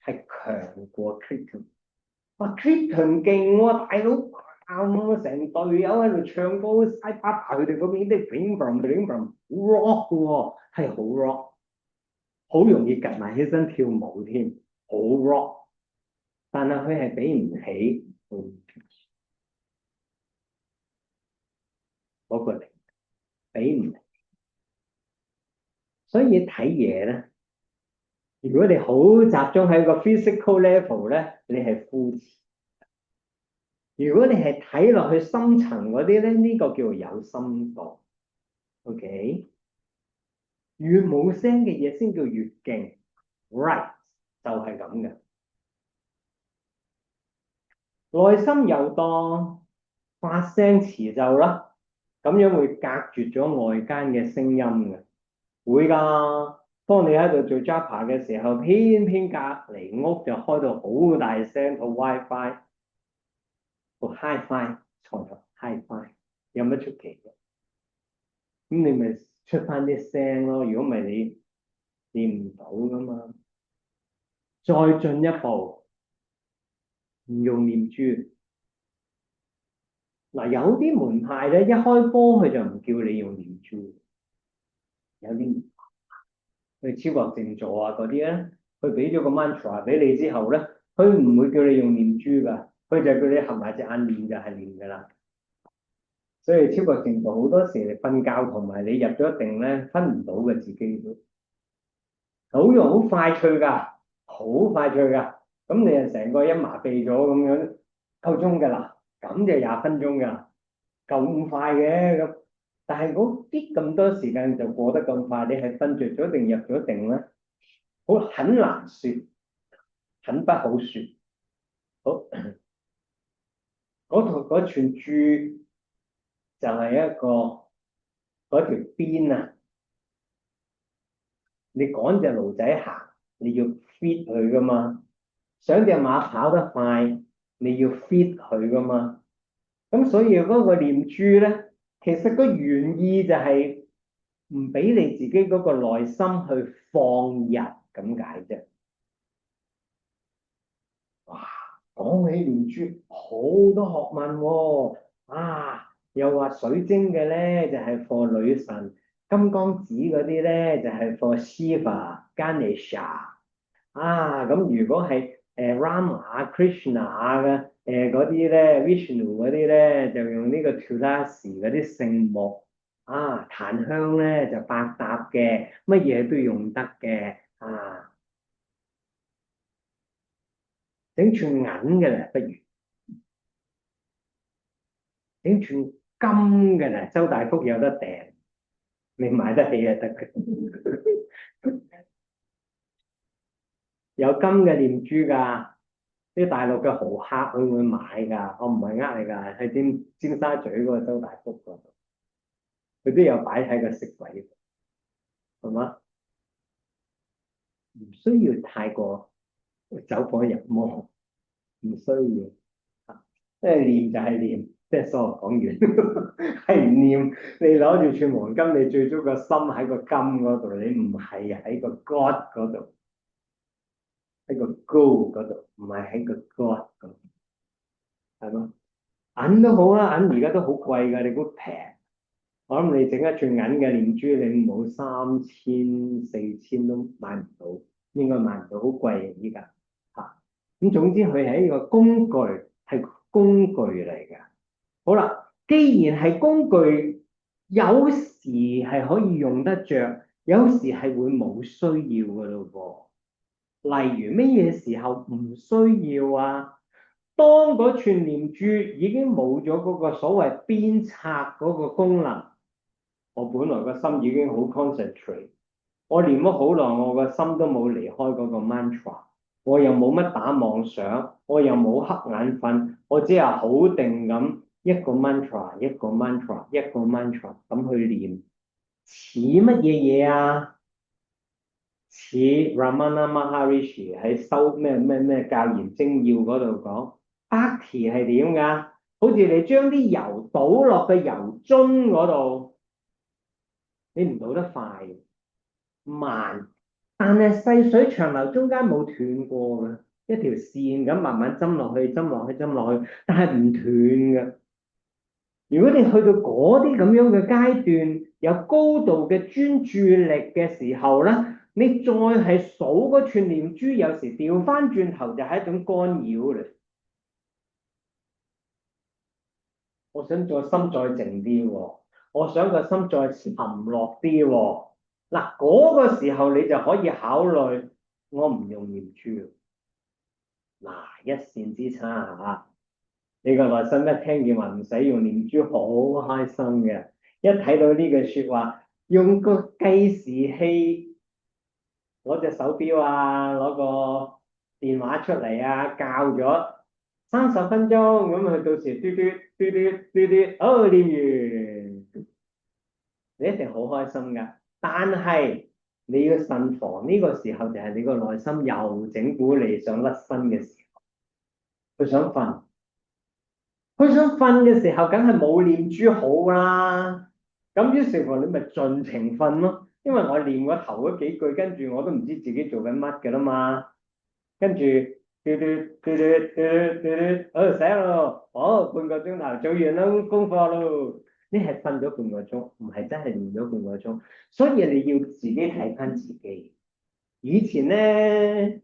係強過 Kirtan。哇，Kirtan 勁喎，大佬啱成隊友喺度唱歌，晒巴巴佢哋嗰邊啲 bling bling bling bling rock 嘅喎，係好 rock。好容易趌埋起身跳舞添，好 rock，但係佢係比唔起嗰個力，比唔起。所以睇嘢咧，如果你好集中喺個 physical level 咧，你係膚淺；如果你係睇落去深層嗰啲咧，呢個叫做有深度。OK，越冇聲嘅嘢先叫越勁，right 就係咁嘅。內心遊蕩，發聲持咒啦。咁樣會隔絕咗外間嘅聲音嘅，會㗎。當你喺度做 Japa 嘅時候，偏偏隔離屋就開到好大聲，個 WiFi，個 HiFi，錯咗 HiFi，有乜出奇嘅？咁你咪出翻啲聲咯。如果唔係你練唔到㗎嘛。再進一步，唔用念珠。嗱，有啲門派咧，一開波佢就唔叫你用念珠，有啲佢超覺靜坐啊嗰啲咧，佢俾咗個 mantra 俾你之後咧，佢唔會叫你用念珠㗎，佢就叫你合埋隻眼念就係念㗎啦。所以超覺靜坐好多時你瞓覺同埋你入咗定咧，分唔到嘅自己都好用，好快脆㗎，好快脆㗎。咁你就成個一麻痹咗咁樣，夠鐘㗎啦，咁就20分鐘㗎。夠咁快嘅咁，但係嗰啲咁多時間就過得咁快，你係瞓着咗定入咗定咧？很難説，很不好説。好，嗰串珠就係一個嗰條邊啊！你趕隻驢仔行，你要 feed 佢噶嘛？想隻馬跑得快，你要 feed 佢噶嘛？咁所以嗰個念珠咧，其實個原意就係唔俾你自己嗰個內心去放逸咁解啫。哇！講起念珠，好多學問喎。又話水晶嘅咧就係 for 女神，金剛指嗰啲咧就係 for Shiva、Ganesha。咁如果係Rama、Krishna 嘅嗰啲咧，Vishnu 嗰啲咧就用呢個 Tulasi 嗰啲聖木。檀香咧就百搭嘅，乜嘢都用得嘅。整串銀嘅咧，不如整串金嘅咧，周大福有得訂，你買得起就得嘅。有金嘅念珠㗎，啲大陸嘅豪客佢會買㗎，我唔係呃你㗎，喺尖沙咀嗰個周大福嗰度，佢都有擺喺個食位，係嘛？唔需要太過走火入魔，唔需要。即係念就係念，即係所有講完，係唔念。你攞住串黃金，你最終個心喺個金嗰度，你唔係喺個 God 嗰度，喺個 Go 嗰度，唔係喺個 God 嗰度，係咯？銀都好啦，銀而家都好貴㗎，你估平？我諗你整一串銀嘅念珠，你冇3000、4000都買唔到，應該買唔到，好貴啊依家嚇。咁總之佢係一個工具，係工具嚟嘅。好啦，既然係工具，有時係可以用得着，有時係會冇需要嘅咯噃。例如咩嘢時候唔需要啊？當嗰串念珠已經冇咗嗰個所謂鞭策嗰個功能，我本來個心已經好 concentrate，我念咗好耐，我個心都冇離開嗰個 mantra，我又冇乜打妄想，我又冇瞌眼瞓，我只係好定咁一個 mantra 一個 mantra 一個 mantra 咁去念，似乜嘢嘢啊？似 Ramana Maharishi 喺修咩教言精要嗰度講，Bhakti 係點㗎？好似你將啲油倒落個油樽嗰度，你唔倒得快，慢，但係細水長流中間冇斷過嘅，一條線咁慢慢斟落去，斟落去，斟落去，但係唔斷嘅。如果你去到嗰啲咁樣嘅階段，有高度嘅專注力嘅時候咧，你再係數嗰串念珠，有時調翻轉頭就係一種干擾嚟。我想個心再靜啲喎，我想個心再沉落啲喎。嗱，嗰個時候你就可以考慮，我唔用念珠。嗱，一線之差嚇。你個內心一聽見話唔使用念珠，好開心嘅。一睇到呢句説話，用個計時器，攞隻手錶啊，攞個電話出嚟啊，校咗30分鐘，咁佢到時嘟嘟嘟嘟嘟嘟，哦，念完，你一定好開心㗎。但係你要慎防呢個時候就係你個內心又整蠱你想甩身嘅時候，佢想瞓。佢想瞓嘅時候，梗係冇念珠好啦。咁於是乎你咪盡情瞓咯。因為我念個頭嗰幾句，跟住我都唔知自己做緊乜嘅啦嘛。跟住嘟嘟嘟嘟嘟嘟，醒咯，半個鐘頭做完啦功課咯。你係瞓咗半個鐘，唔係真係練咗半個鐘，所以你要自己睇翻自己。以前咧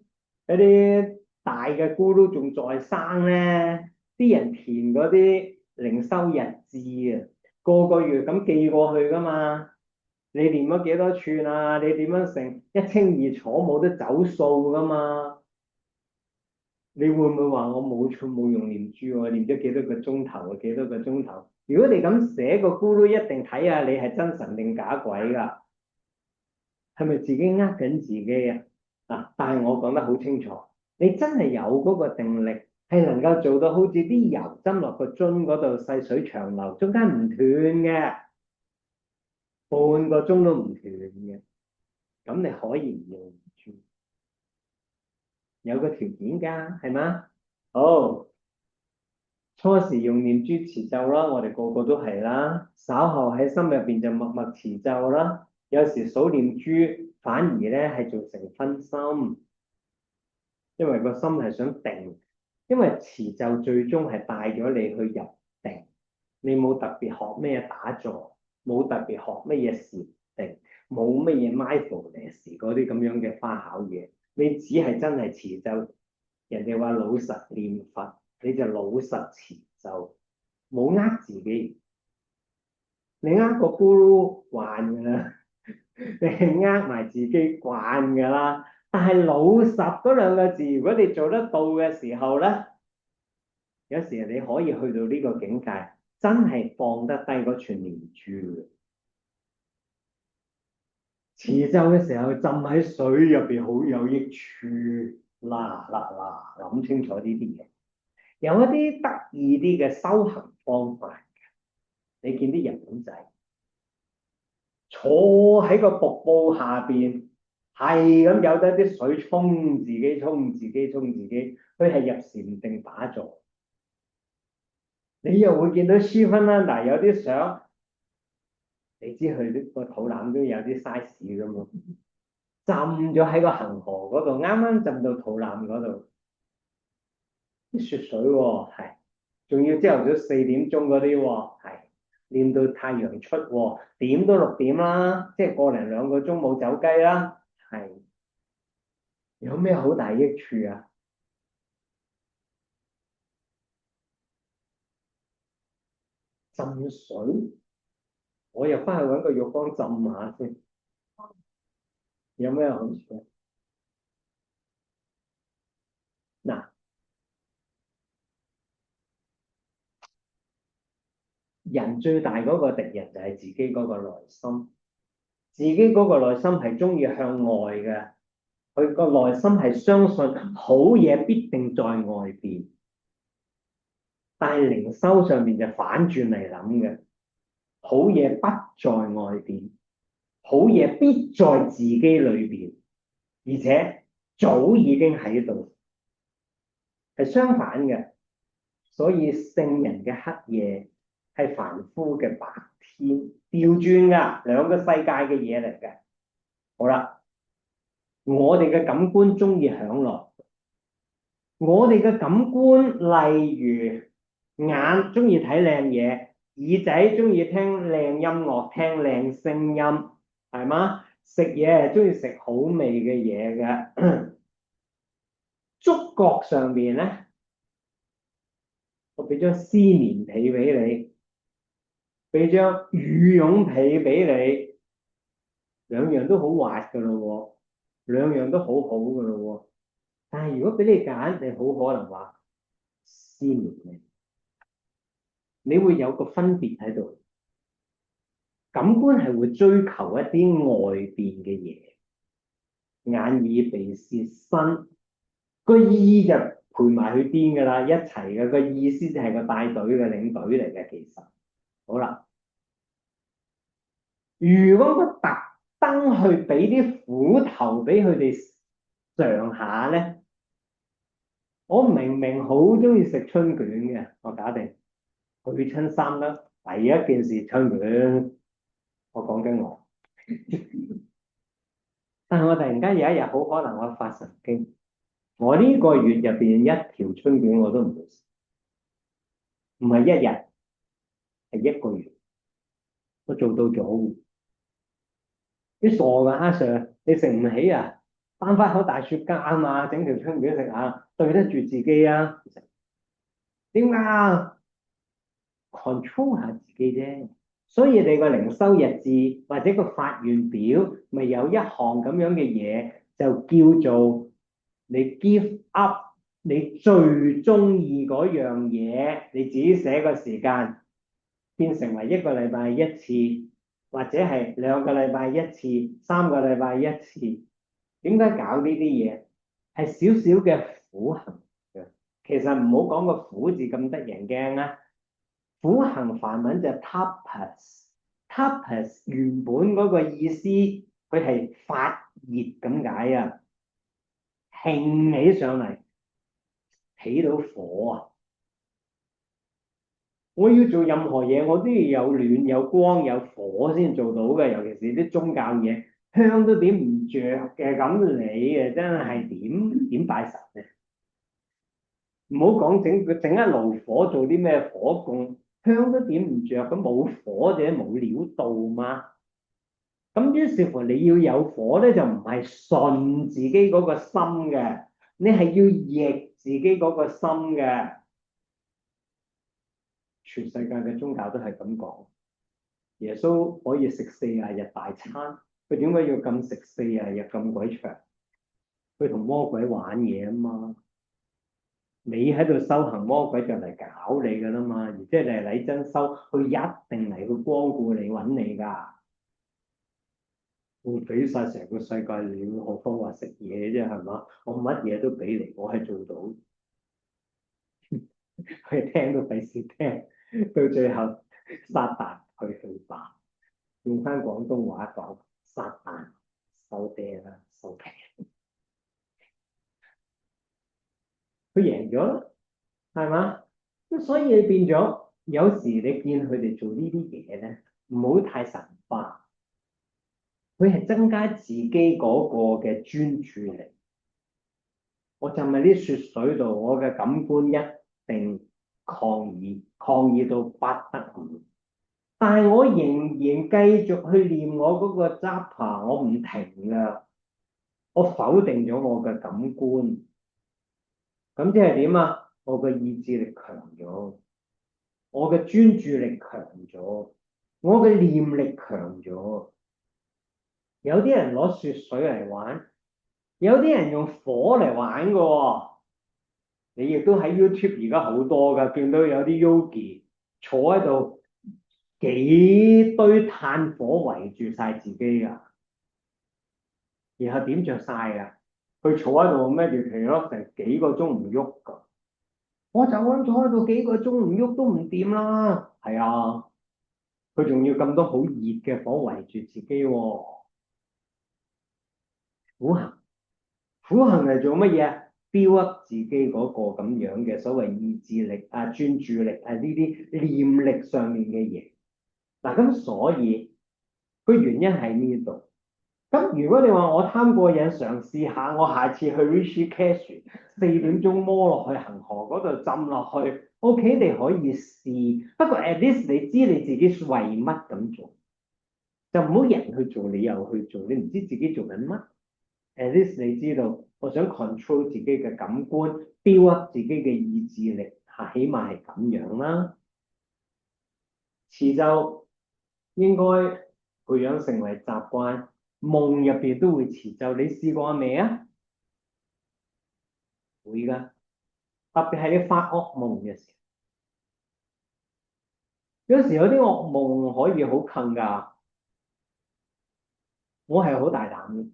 嗰啲大嘅咕嚕仲在生咧，啲人填嗰啲靈修日誌啊，個個月咁寄過去噶嘛。你練咗幾多寸啊？你點樣成一清二楚，冇得走數噶嘛？你會唔會話我冇錯冇用念珠喎？練咗幾多個鐘頭啊？幾多個鐘頭？如果你咁寫個咕嚕，一定睇下你係真神定假鬼㗎，係咪自己呃緊自己啊？嗱，但係我講得好清楚，你真係有嗰個定力，係能夠做到好似啲油斟落個樽嗰度細水長流，中間唔斷嘅，半個鐘都唔斷嘅，咁你可以唔用念珠，有個條件㗎，係嗎？好。初時用念珠持咒啦，我哋個個都係啦。稍後喺心入邊就默默持咒啦。有時數念珠反而咧係造成分心，因為個心係想定。因為持咒最終係帶咗你去入定，你冇特別學咩打坐，冇特別學乜嘢禪定，冇乜嘢 mindfulness 嗰啲咁樣嘅花巧嘢，你只係真係持咒。人哋話老實念佛。你就老實持咒，冇呃自己。你呃個咕嚕慣㗎啦，你係呃埋自己慣㗎啦。但係老實嗰兩個字，如果你做得到嘅時候咧，有時你可以去到呢個境界，真係放得低嗰串念珠嘅。持咒嘅時候浸喺水入邊好有益處。嗱，諗清楚呢啲嘢。有一啲得意啲嘅修行方法，你見啲日本仔坐喺個瀑布下邊，係咁有得啲水沖自己，沖自己，沖自己，佢係入禪定打坐。你又會見到書芬蘭嗱，有啲相，你知佢啲個肚腩都有啲 size 噶嘛，浸咗喺個恒河嗰度，啱啱浸到肚腩嗰度，啲雪水喎，係，仲要朝頭早4點鐘嗰啲喎，係。練到太陽出喎，點都6點啦，即係個零兩個鐘冇走雞啦，係有咩好大益處啊？浸水，我又翻去揾個浴缸浸下先，有咩好處啊？嗱，人最大嗰個敵人就係自己嗰個內心，自己嗰個內心係中意向外嘅，佢個內心係相信好嘢必定在外邊，但係靈修上面就反轉嚟諗嘅。好嘢不在外邊，好嘢必在自己裏邊，而且早已經喺度，係相反嘅。所以聖人嘅黑夜係凡夫嘅白天，調轉噶，兩個世界嘅嘢嚟嘅。好啦，我哋嘅感官中意享樂，我哋嘅感官例如眼中意睇靚嘢。耳仔中意聽靚音樂，聽靚聲音，係嗎？食嘢係中意食好味嘅嘢嘅。觸覺上面咧，我俾張絲綿被俾你，俾張羽絨被俾你，兩樣都好滑噶咯喎，兩樣都好好噶咯喎。但係如果俾你揀，你好可能話絲綿嘅，你會有個分別喺度。感官係會追求一啲外邊嘅嘢，眼耳鼻舌身，個意就陪埋去邊噶啦，一齊嘅，個意思就係個帶隊嘅領隊嚟嘅。其實好啦，如果我特登去俾啲苦頭俾佢哋嘗下咧，我明明好中意食春卷嘅，我假定去親三粒，第一件事春卷，我講緊我。但係我突然間有一日好可能我發神經，我呢個月入邊一條春卷我都唔會食，唔係一日，係一個月，我做到咗。你傻噶，阿 Sir，你食唔起啊？翻返口大雪茄啊嘛，整條春卷食下，對得住自己啊？點解啊？control 下自己啫。所以你個靈修日誌或者個發願表，咪有一項咁樣嘅嘢，就叫做你 give up 你最中意嗰樣嘢，你自己寫個時間，變成為一個禮拜一次，或者係兩個禮拜一次，三個禮拜一次。點解搞呢啲嘢？係少少嘅苦行嘅。其實唔好講個苦字咁得人驚啊！苦行梵文就 tapas，tapas 原本嗰個意思，佢係發熱咁解啊，興起上嚟，起到火啊！我要做任何嘢，我都要有暖、有光、有火先做到嘅，尤其是啲宗教嘢，香都點唔着嘅，咁你啊真係點拜神咧？唔好講整一爐火做啲咩火供，香都點唔着，咁冇火者冇料到嘛。咁於是乎你要有火咧，就唔係順自己嗰個心嘅，你係要逆自己嗰個心嘅。全世界嘅宗教都係咁講。耶穌可以食40日大餐，佢點解要禁食40日咁鬼長？佢同魔鬼玩嘢啊嘛。你喺度修行，魔鬼就嚟搞你噶啦嘛。而即係你係嚟真修，佢一定嚟去光顧你揾你㗎。會俾晒成個世界你，何況話食嘢啫係嘛？我乜嘢都俾你，我係做到。佢聽都費事聽，到最後撒旦去吧。用翻廣東話講，撒旦收爹啦，收皮。佢贏咗啦，係嘛？咁所以你變咗，有時你見佢哋做呢啲嘢咧，唔好太神化。佢係增加自己嗰個嘅專注力。我浸喺啲雪水度，我嘅感官一定抗議到不得了。但係我仍然繼續去念我嗰個 Japa，我唔停㗎。我否定咗我嘅感官，咁即係點啊？我嘅意志力強咗，我嘅專注力強咗，我嘅念力強咗。有啲人攞雪水嚟玩，有啲人用火嚟玩嘅喎。你亦都喺 YouTube 而家好多㗎，見到有啲 Yogi 坐喺度，幾堆炭火圍住晒自己㗎，然後點着晒㗎。佢坐喺度孭住皮咯，成幾個鐘唔喐㗎。我就咁坐喺度幾個鐘唔喐都唔掂啦。係啊，佢仲要咁多好熱嘅火圍住自己喎。苦行，苦行係做乜嘢？build up 自己嗰個咁樣嘅所謂意志力啊、專注力啊呢啲念力上面嘅嘢。嗱，咁所以個原因喺呢度。咁如果你話我貪過癮，嘗試下，我下次去 Rishikesh 4點鐘摸落去恒河嗰度浸落去，OK，你可以試。不過 at least 你知你自己為乜咁做，就唔好人去做你又去做，你唔知自己做緊乜。at least 你知道，我想 control 自己嘅感官，build up 自己嘅意志力，嚇，起碼係咁樣啦。遲就應該培養成為習慣。夢入邊都會持咒，你試過未啊？會噶，特別係你發惡夢嘅時候，有時有啲惡夢可以好近噶。我係好大膽嘅。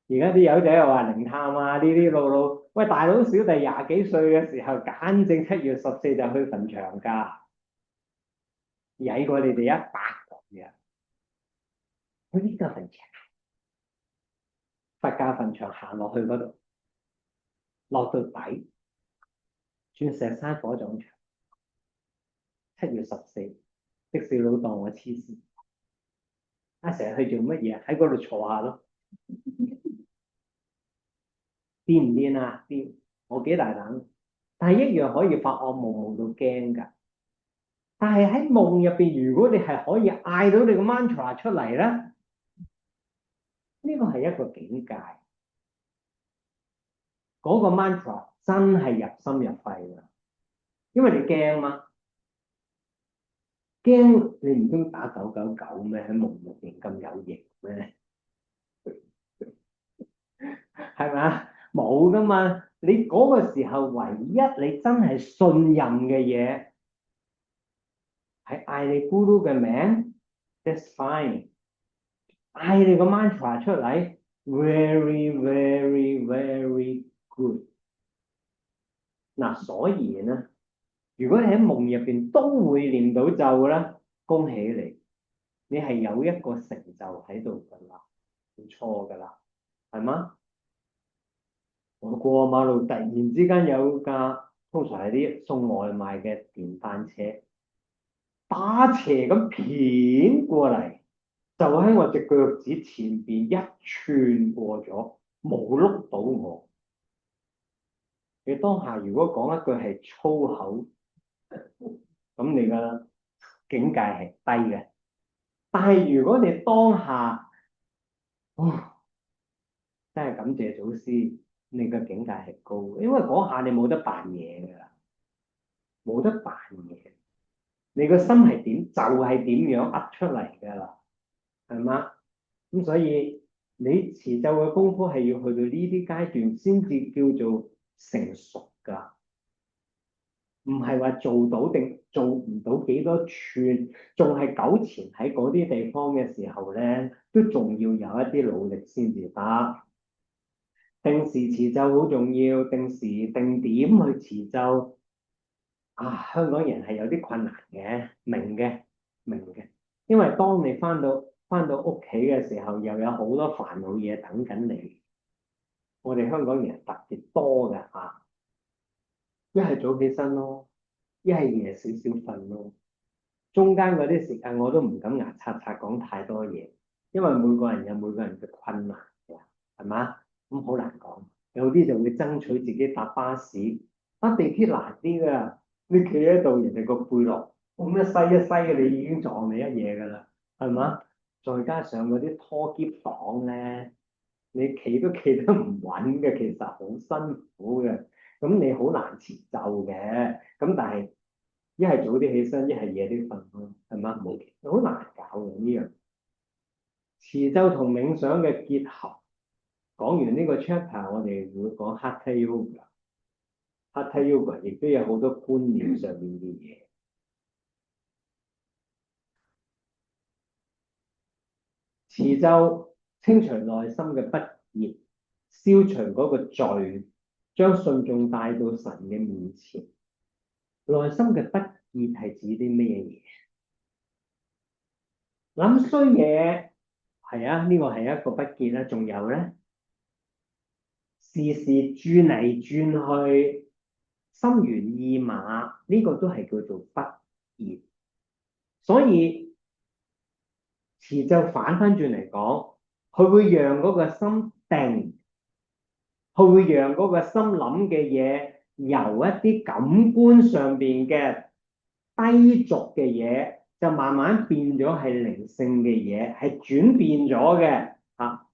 而家啲友仔又話靈探啊，呢啲路路，喂大佬小弟20幾歲嘅時候，簡正7月14就去墳場㗎，曳過你哋100倍啊！去呢個墳場，佛教墳場行落去嗰度，落到底，鑽石山火葬場。7月14，的士佬當我黐線，成日去做乜嘢？喺嗰度坐下咯。癲唔癲啊？癲，我幾大膽，但係一樣可以發惡夢，夢到驚㗎。但係喺夢入邊，如果你係可以嗌到你個 mantra 出嚟咧，呢個係一個境界。嗰個 mantra 真係入心入肺㗎，因為你驚嘛，驚你唔通打999咩？喺夢入邊咁有型咩？係咪啊？冇㗎嘛！你嗰個時候唯一你真係信任嘅嘢係嗌你咕嚕嘅名，that's fine。嗌你個 mantra 出嚟，very very very good。嗱，所以咧，如果你喺夢入邊都會念到咒咧，恭喜你，你係有一個成就喺度㗎啦，唔錯㗎啦，係嗎？我過馬路突然之間有架，通常係啲送外賣嘅電單車，打斜咁片過嚟，就喺我隻腳趾前邊一寸過咗，冇碌到我。你當下如果講一句係粗口，咁你嘅境界係低嘅。但係如果你當下，真係感謝祖師，你嘅境界係高，因為嗰下你冇得扮嘢㗎啦，冇得扮嘢。你個心係點就係點樣噏出嚟㗎啦，係嘛？咁所以你持咒嘅功夫係要去到呢啲階段先至叫做成熟㗎，唔係話做到定做唔到幾多寸，仲係糾纏喺嗰啲地方嘅時候咧，都仲要有一啲努力先至得。定時持咒好重要，定時定點去持咒。啊，香港人係有啲困難嘅，明嘅，明嘅。因為當你翻到屋企嘅時候，又有好多煩惱嘢等緊你。我哋香港人特別多嘅嚇，一係早起身咯，一係夜少少瞓咯。中間嗰啲時間我都唔敢牙擦擦講太多嘢，因為每個人有每個人嘅困難嘅，係嘛？咁好難講。有啲就會爭取自己搭巴士，搭地鐵難啲㗎。你企喺度，人哋個背囊咁一西一西嘅，你已經撞你一嘢㗎啦，係嘛？再加上嗰啲拖喼黨咧，你企都企得唔穩嘅，其實好辛苦嘅。咁你好難持咒嘅，咁但係一係早啲起身，一係夜啲瞓咯，係嘛？冇好難搞嘅呢樣。持咒同冥想嘅結合，講完呢個 chapter，我哋會講 Hatha Yoga。Hatha Yoga 亦都有好多觀念上面嘅嘢。持咒清除內心嘅不熱，消除嗰個罪，將信眾帶到神嘅面前。內心嘅不熱係指啲咩嘢？諗衰嘢係啊，呢個係一個不潔啦。仲有咧，事事轉嚟轉去，心猿意馬，呢個都係叫做不熱。所以持咒反翻轉嚟講，佢會讓嗰個心定，佢會讓嗰個心諗嘅嘢由一啲感官上邊嘅低俗嘅嘢，就慢慢變咗係靈性嘅嘢，係轉變咗嘅嚇。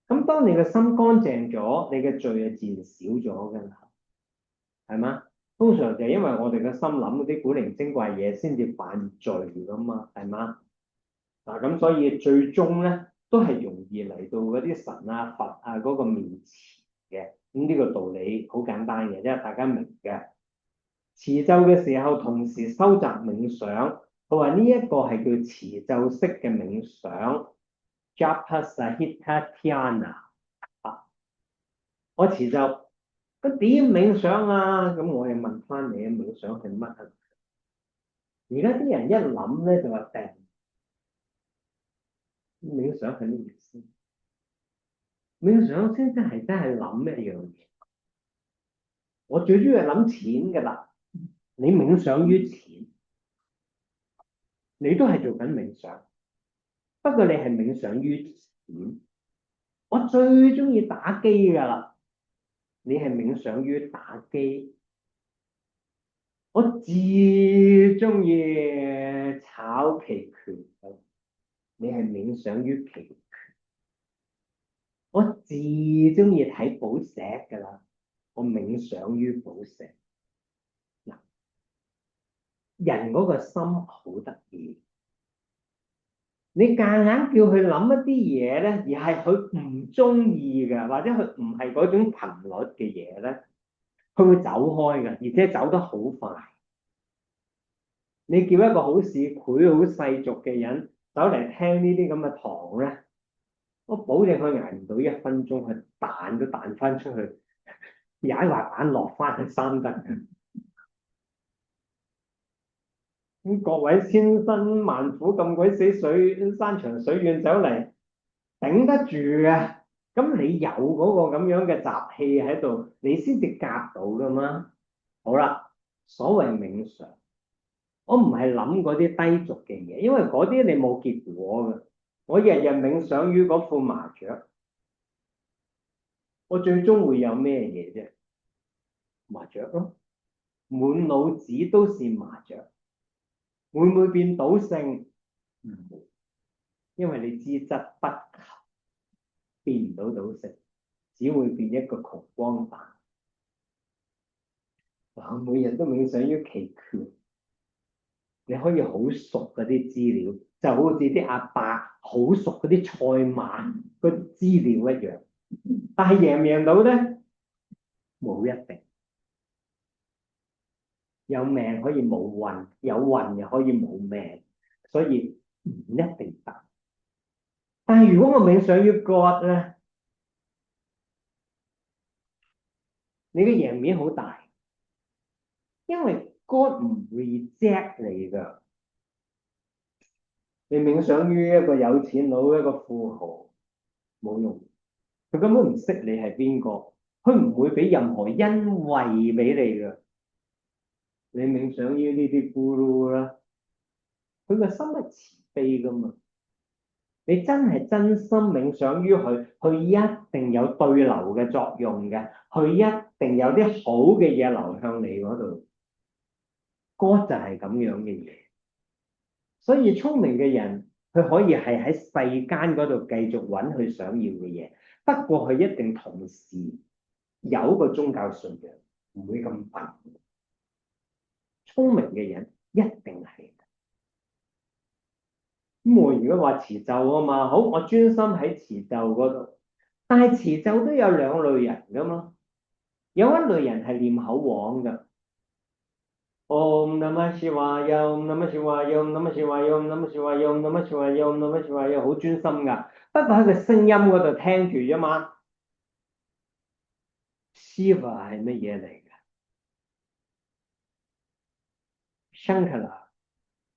咁當你嘅心乾淨咗，你嘅罪就自然少咗㗎啦，係嘛？通常就係因為我哋嘅心諗嗰啲古靈精怪嘢，先至犯罪㗎嘛，係嘛？嗱，咁所以最終咧都係容易嚟到嗰啲神啊、佛啊嗰個面前嘅。咁呢個道理好簡單嘅，因為大家明嘅。持咒嘅時候，同時收集冥想。佢話呢一個係叫持咒式嘅冥想 Japa Sahita Dhyana 啊。我持咒，咁點冥想啊？咁我又問翻你，冥想係乜啊？而家啲人一諗咧就話定，冥想係咩意思？冥想先真係諗一樣嘢。我最中意係諗錢㗎啦。你冥想於錢，你都係做緊冥想，不過你係冥想於錢。我最中意打機㗎啦。你係冥想於打機，我至中意炒期權，你係冥想於期權。我至中意睇寶石㗎啦，我冥想於寶石。嗱，人嗰個心好得意，你夾硬叫佢諗一啲嘢咧，而係佢唔中意嘅，或者佢唔係嗰種頻率嘅嘢咧，佢會走開嘅，而且走得好快。你叫一個好市儈、好世俗嘅人走嚟聽呢啲咁嘅堂咧，我保證佢捱唔到1分鐘，佢彈都彈翻出去，踩滑板落翻去山得嘅。咁各位千辛萬苦咁鬼死山長水遠走嚟，頂得住嘅。咁你有嗰個咁樣嘅習氣喺度，你先至夾到噶嘛。好啦，所謂冥想，我唔係諗嗰啲低俗嘅嘢，因為嗰啲你冇結果嘅。我日日冥想於嗰副麻雀，我最終會有咩嘢啫？麻雀咯，滿腦子都是麻雀，會唔會變賭聖？唔會，因為你資質不及，變唔到賭聖，只會變一個窮光蛋。我每日都冥想於期權，你可以好熟嗰啲資料，就好似啲阿伯好熟嗰啲賽馬嗰啲資料一樣。但係贏唔贏到咧？冇一定。有命可以冇運，有運又可以冇命，所以唔一定得。但係如果我冥想於 God 咧，你嘅贏面好大，因為 God 唔 reject 你噶。你冥想於一個有錢佬、一個富豪，冇用，佢根本唔識你係邊個，佢唔會俾任何恩惠俾你噶。你冥想於呢啲 guru 啦，佢個心係慈悲噶嘛。你真係真心冥想於佢，佢一定有對流嘅作用嘅，佢一定有啲好嘅嘢流向你嗰度。God 就係咁樣嘅嘢，所以聰明嘅人，佢可以係喺世間嗰度繼續揾佢想要嘅嘢，不過佢一定同時有一個宗教信仰，唔會咁笨。聰明嘅人一定係。咁我如果話持咒啊嘛，好，我專心喺持咒嗰度，但係持咒都有兩類人噶嘛，有一類人係念口簧噶，Om Namah Shivaya，Om Namah Shivaya，Om Namah Shivaya，Om Namah Shivaya，Om Namah Shivaya，Om Namah Shivaya，好專心噶，不過喺個聲音嗰度聽住啫嘛。Shiva 係乜嘢嚟㗎？Shankara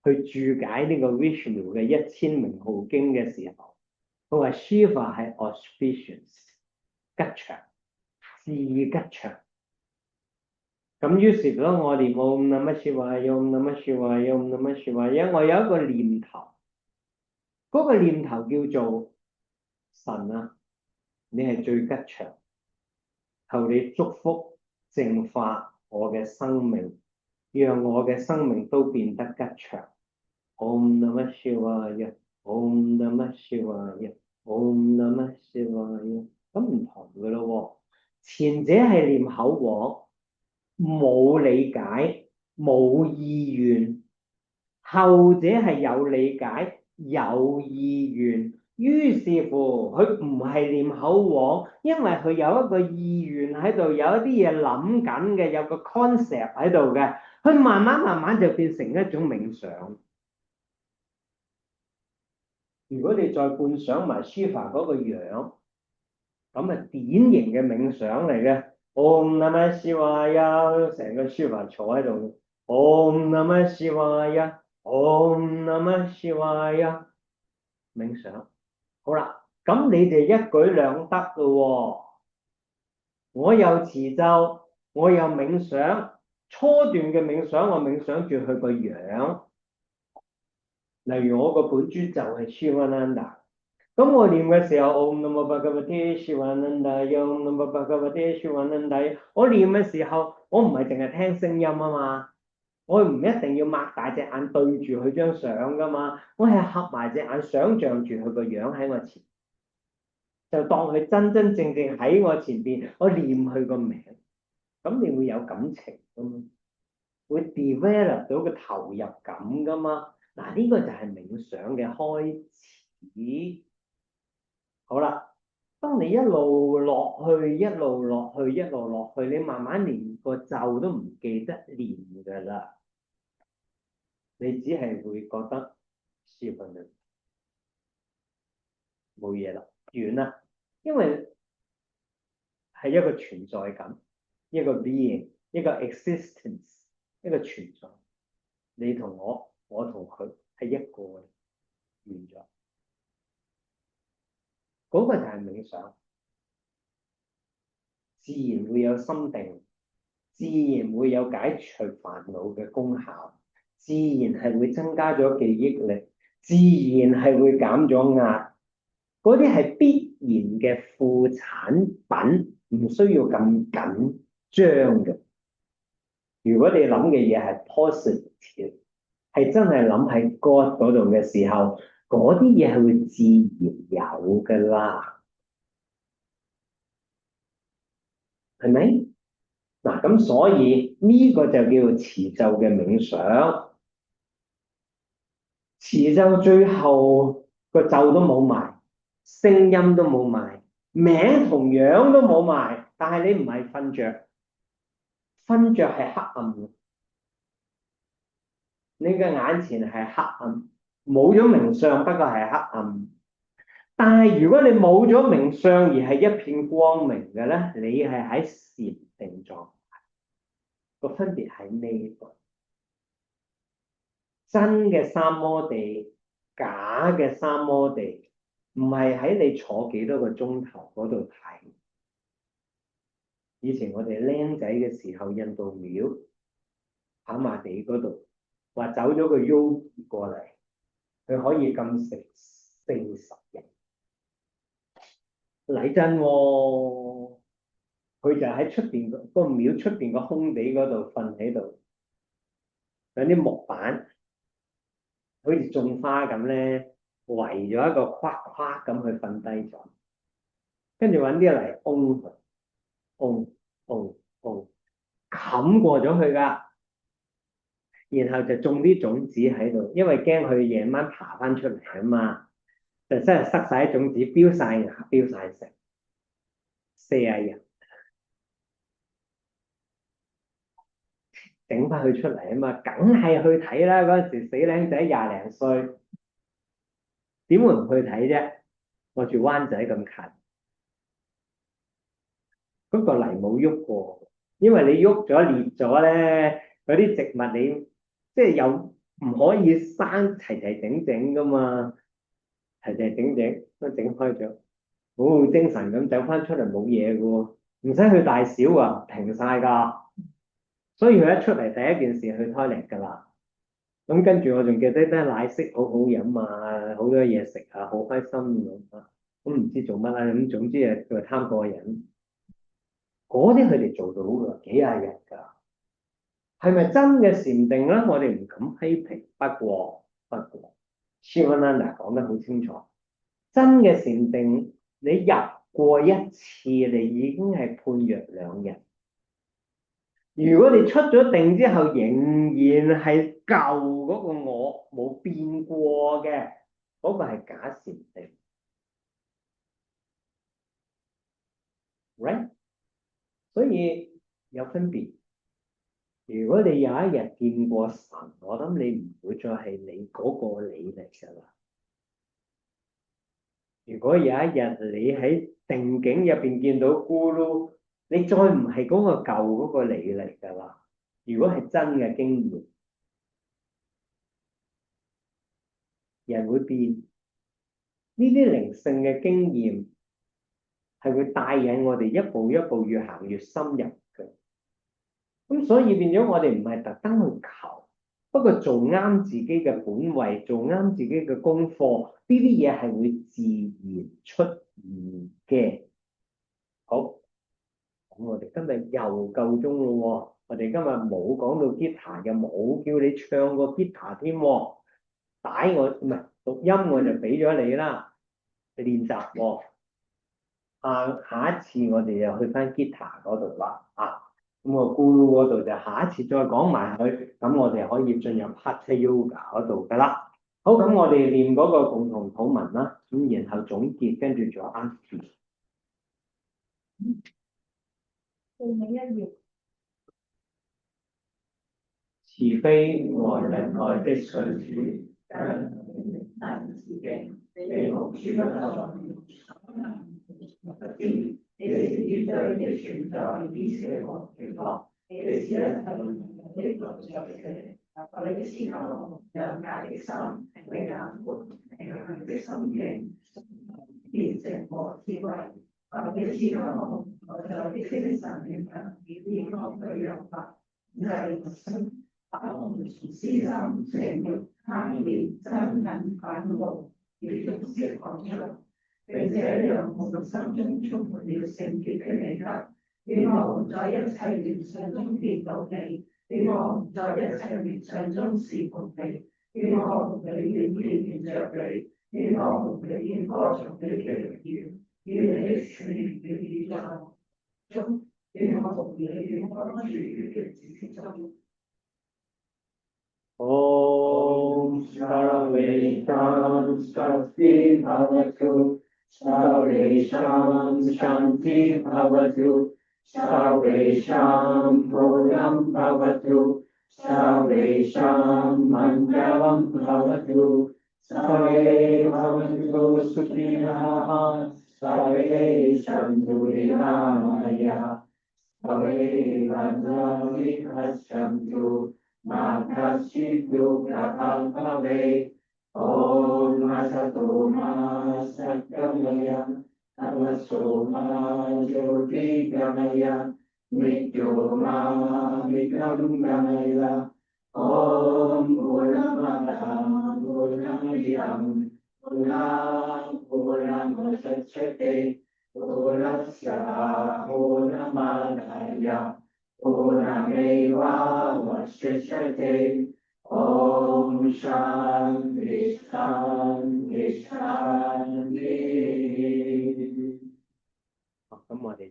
去注解呢個 Vishnu 嘅1000名號經嘅時候，佢話 Shiva 係 auspicious 吉祥，字吉祥。咁於是咧，我哋冇咁乜説話，用咁乜説話，用咁乜説話，因為我有一個念頭，嗰個念頭叫做神啊，你係最吉祥，求你祝福淨化我嘅生命，讓我嘅生命都變得吉祥。Om Namah Shivaya，Om Namah Shivaya，Om Namah Shivaya，咁唔同嘅咯喎，前者係念口簧，冇理解，冇意願，後者係有理解，有意願。於是乎，佢唔係念口簧，因為佢有一個意願喺度，有一啲嘢諗緊嘅，有個 concept 喺度嘅，佢慢慢就變成一種冥想。如果你再觀想埋 Shiva 嗰個樣，咁啊典型嘅冥想嚟嘅。Om Namah Shivaya，成個 Shiva 坐喺度。Om Namah Shivaya，Om Namah Shivaya，冥想。好啦，咁你哋一舉兩得咯。我又持咒，我又冥想。初段嘅冥想，我冥想住佢個樣。例如我個本尊就係 Shivananda。咁我念嘅時候，Om Namo Bhagavate Shivanandaya，Om Namo Bhagavate Shivanandaya。我念嘅時候，我唔係淨係聽聲音啊嘛，我唔一定要擘大隻眼對住佢張相噶嘛，我係合埋隻眼，想像住佢個樣喺我前，就當佢真真正正喺我前邊，我念佢個名，咁你會有感情噶嘛，會 develop 到個投入感噶嘛。嗱，呢個就係冥想嘅開始。好啦，當你一路落去，一路落去，一路落去，你慢慢連個咒都唔記得念噶啦，你只係會覺得舒服啦，冇嘢啦，完啦，因為係一個存在感，一個 being，一個 existence，一個存在，你同我，我同佢係一個嘅，完咗，嗰個就係冥想，自然會有心定。自然會有解除煩惱嘅功效，自然係會增加咗記憶力，自然係會減咗壓，嗰啲係必然嘅副產品，唔需要咁緊張嘅。如果你諗嘅嘢係 positive，係真係諗喺 God 嗰度嘅時候，嗰啲嘢係會自然有㗎啦，係咪？嗱，咁所以呢個就叫做持咒嘅冥想。持咒最後個咒都冇埋，聲音都冇埋，名同樣都冇埋，但係你唔係瞓着，瞓着係黑暗嘅，你嘅眼前係黑暗，冇咗冥想，不過係黑暗。但係如果你冇咗冥想而係一片光明嘅咧，你係喺禪定狀態，個分別喺呢度。真嘅三摩地，假嘅三摩地，唔係喺你坐幾多個鐘頭嗰度睇。以前我哋僆仔嘅時候，印度廟跑馬地嗰度，話走咗個 Yogi 過嚟，佢可以禁食40日。嚟真喎，佢就喺出邊個廟出邊個空地嗰度瞓喺度，有啲木板，好似種花咁咧，圍咗一個框框咁去瞓低咗，跟住揾啲嚟擁佢，擁，冚過咗佢噶，然後就種啲種子喺度，因為驚佢夜晚爬翻出嚟啊嘛，就真係塞晒啲種子，飆晒芽，飆晒成40日，整翻佢出嚟啊嘛，梗係去睇啦，嗰陣時死僆仔20零歲，點會唔去睇啫？我住灣仔咁近。嗰個泥冇喐過，因為你喐咗裂咗咧，嗰啲植物你即係又唔可以生齊齊整整噶嘛，齊齊整整都整開咗，好精神咁走翻出嚟冇嘢嘅喎，唔使去大小啊，停晒㗎，所以佢一出嚟第一件事去 toilet 㗎啦。咁跟住我仲記得啲奶昔好好飲啊，好多嘢食啊，好開心咁啊，咁唔知做乜啦，咁總之啊，佢貪過癮。嗰啲佢哋做到㗎，幾廿日㗎，係咪真嘅禪定咧？我哋唔敢批評。不過，Shivananda 講得好清楚，真嘅禪定，你入過一次，你已經係判若兩人。如果你出咗定之後，仍然係舊嗰個我冇變過嘅，嗰個係假禪定，right？所以有分別。如果你有一日見過神，我諗你唔會再係你嗰個你嚟㗎啦。如果有一日你喺定境入邊見到咕嚕，你再唔係嗰個舊嗰個你嚟㗎啦。如果係真嘅經驗，人會變。呢啲靈性嘅經驗係會帶引我哋一步一步越行越深入嘅。咁所以變咗我哋唔係特登去求。不過做啱自己嘅本位，做啱自己嘅功課，呢啲嘢係會自然出現嘅。好，咁我哋今日又夠鐘咯喎，我哋今日冇講到 guitar 嘅，冇叫你唱個 guitar 添喎，帶我唔係錄音我就俾咗你啦，練習喎。下一次我哋又去翻 guitar 嗰度啦，咁個 Guru 嗰度就下一次再講埋佢，咁我哋可以進入 Hatha Yoga 嗰度噶啦。好，咁我哋練嗰個共同禱文啦，咁然後總結，跟住做 Aarti。最尾一頁。慈悲和仁愛的上主，大慈悲，你無處不在。你是絕對的存在，以此和絕望。你是一切的作者，你的思考，兩界的心，永恆活，永恆的心境，虔誠和智慧。我的思考，我的精神永恆，健康的養法，人生。思心情慾貪念憎恨憤怒，與眾釋放出，並且讓我們心中充滿了聖潔的美德。願我在一切聯想中見到你，願我在一切聯想中侍奉你，願我永遠紀念着你，願我永遠歌頌你嘅榮耀，願你的聖靈嘅宇宙中，願我同你永安住於極致之中。Om Sarvesham Swasti Bhavatu Sarvesham Shanti Bhavatu Sarvesham Purnam Bhavatu Sarvesham Mangalam Bhavatu Sarve Bhavantu Sukhinah Sarve Shantu Niramaya Sarve Bhadrani Pasyantu Makashitu Prabhave Om Asatoma Satgamaya Tamasoma Jyoti Gamaya Mrityoma Mikramgamaya Om Purnamada Purnamidam Purnamudachyate Purnasya Purnamadaya Purnameva Vasishyate Om Shanti Shanti Shanti。咁我哋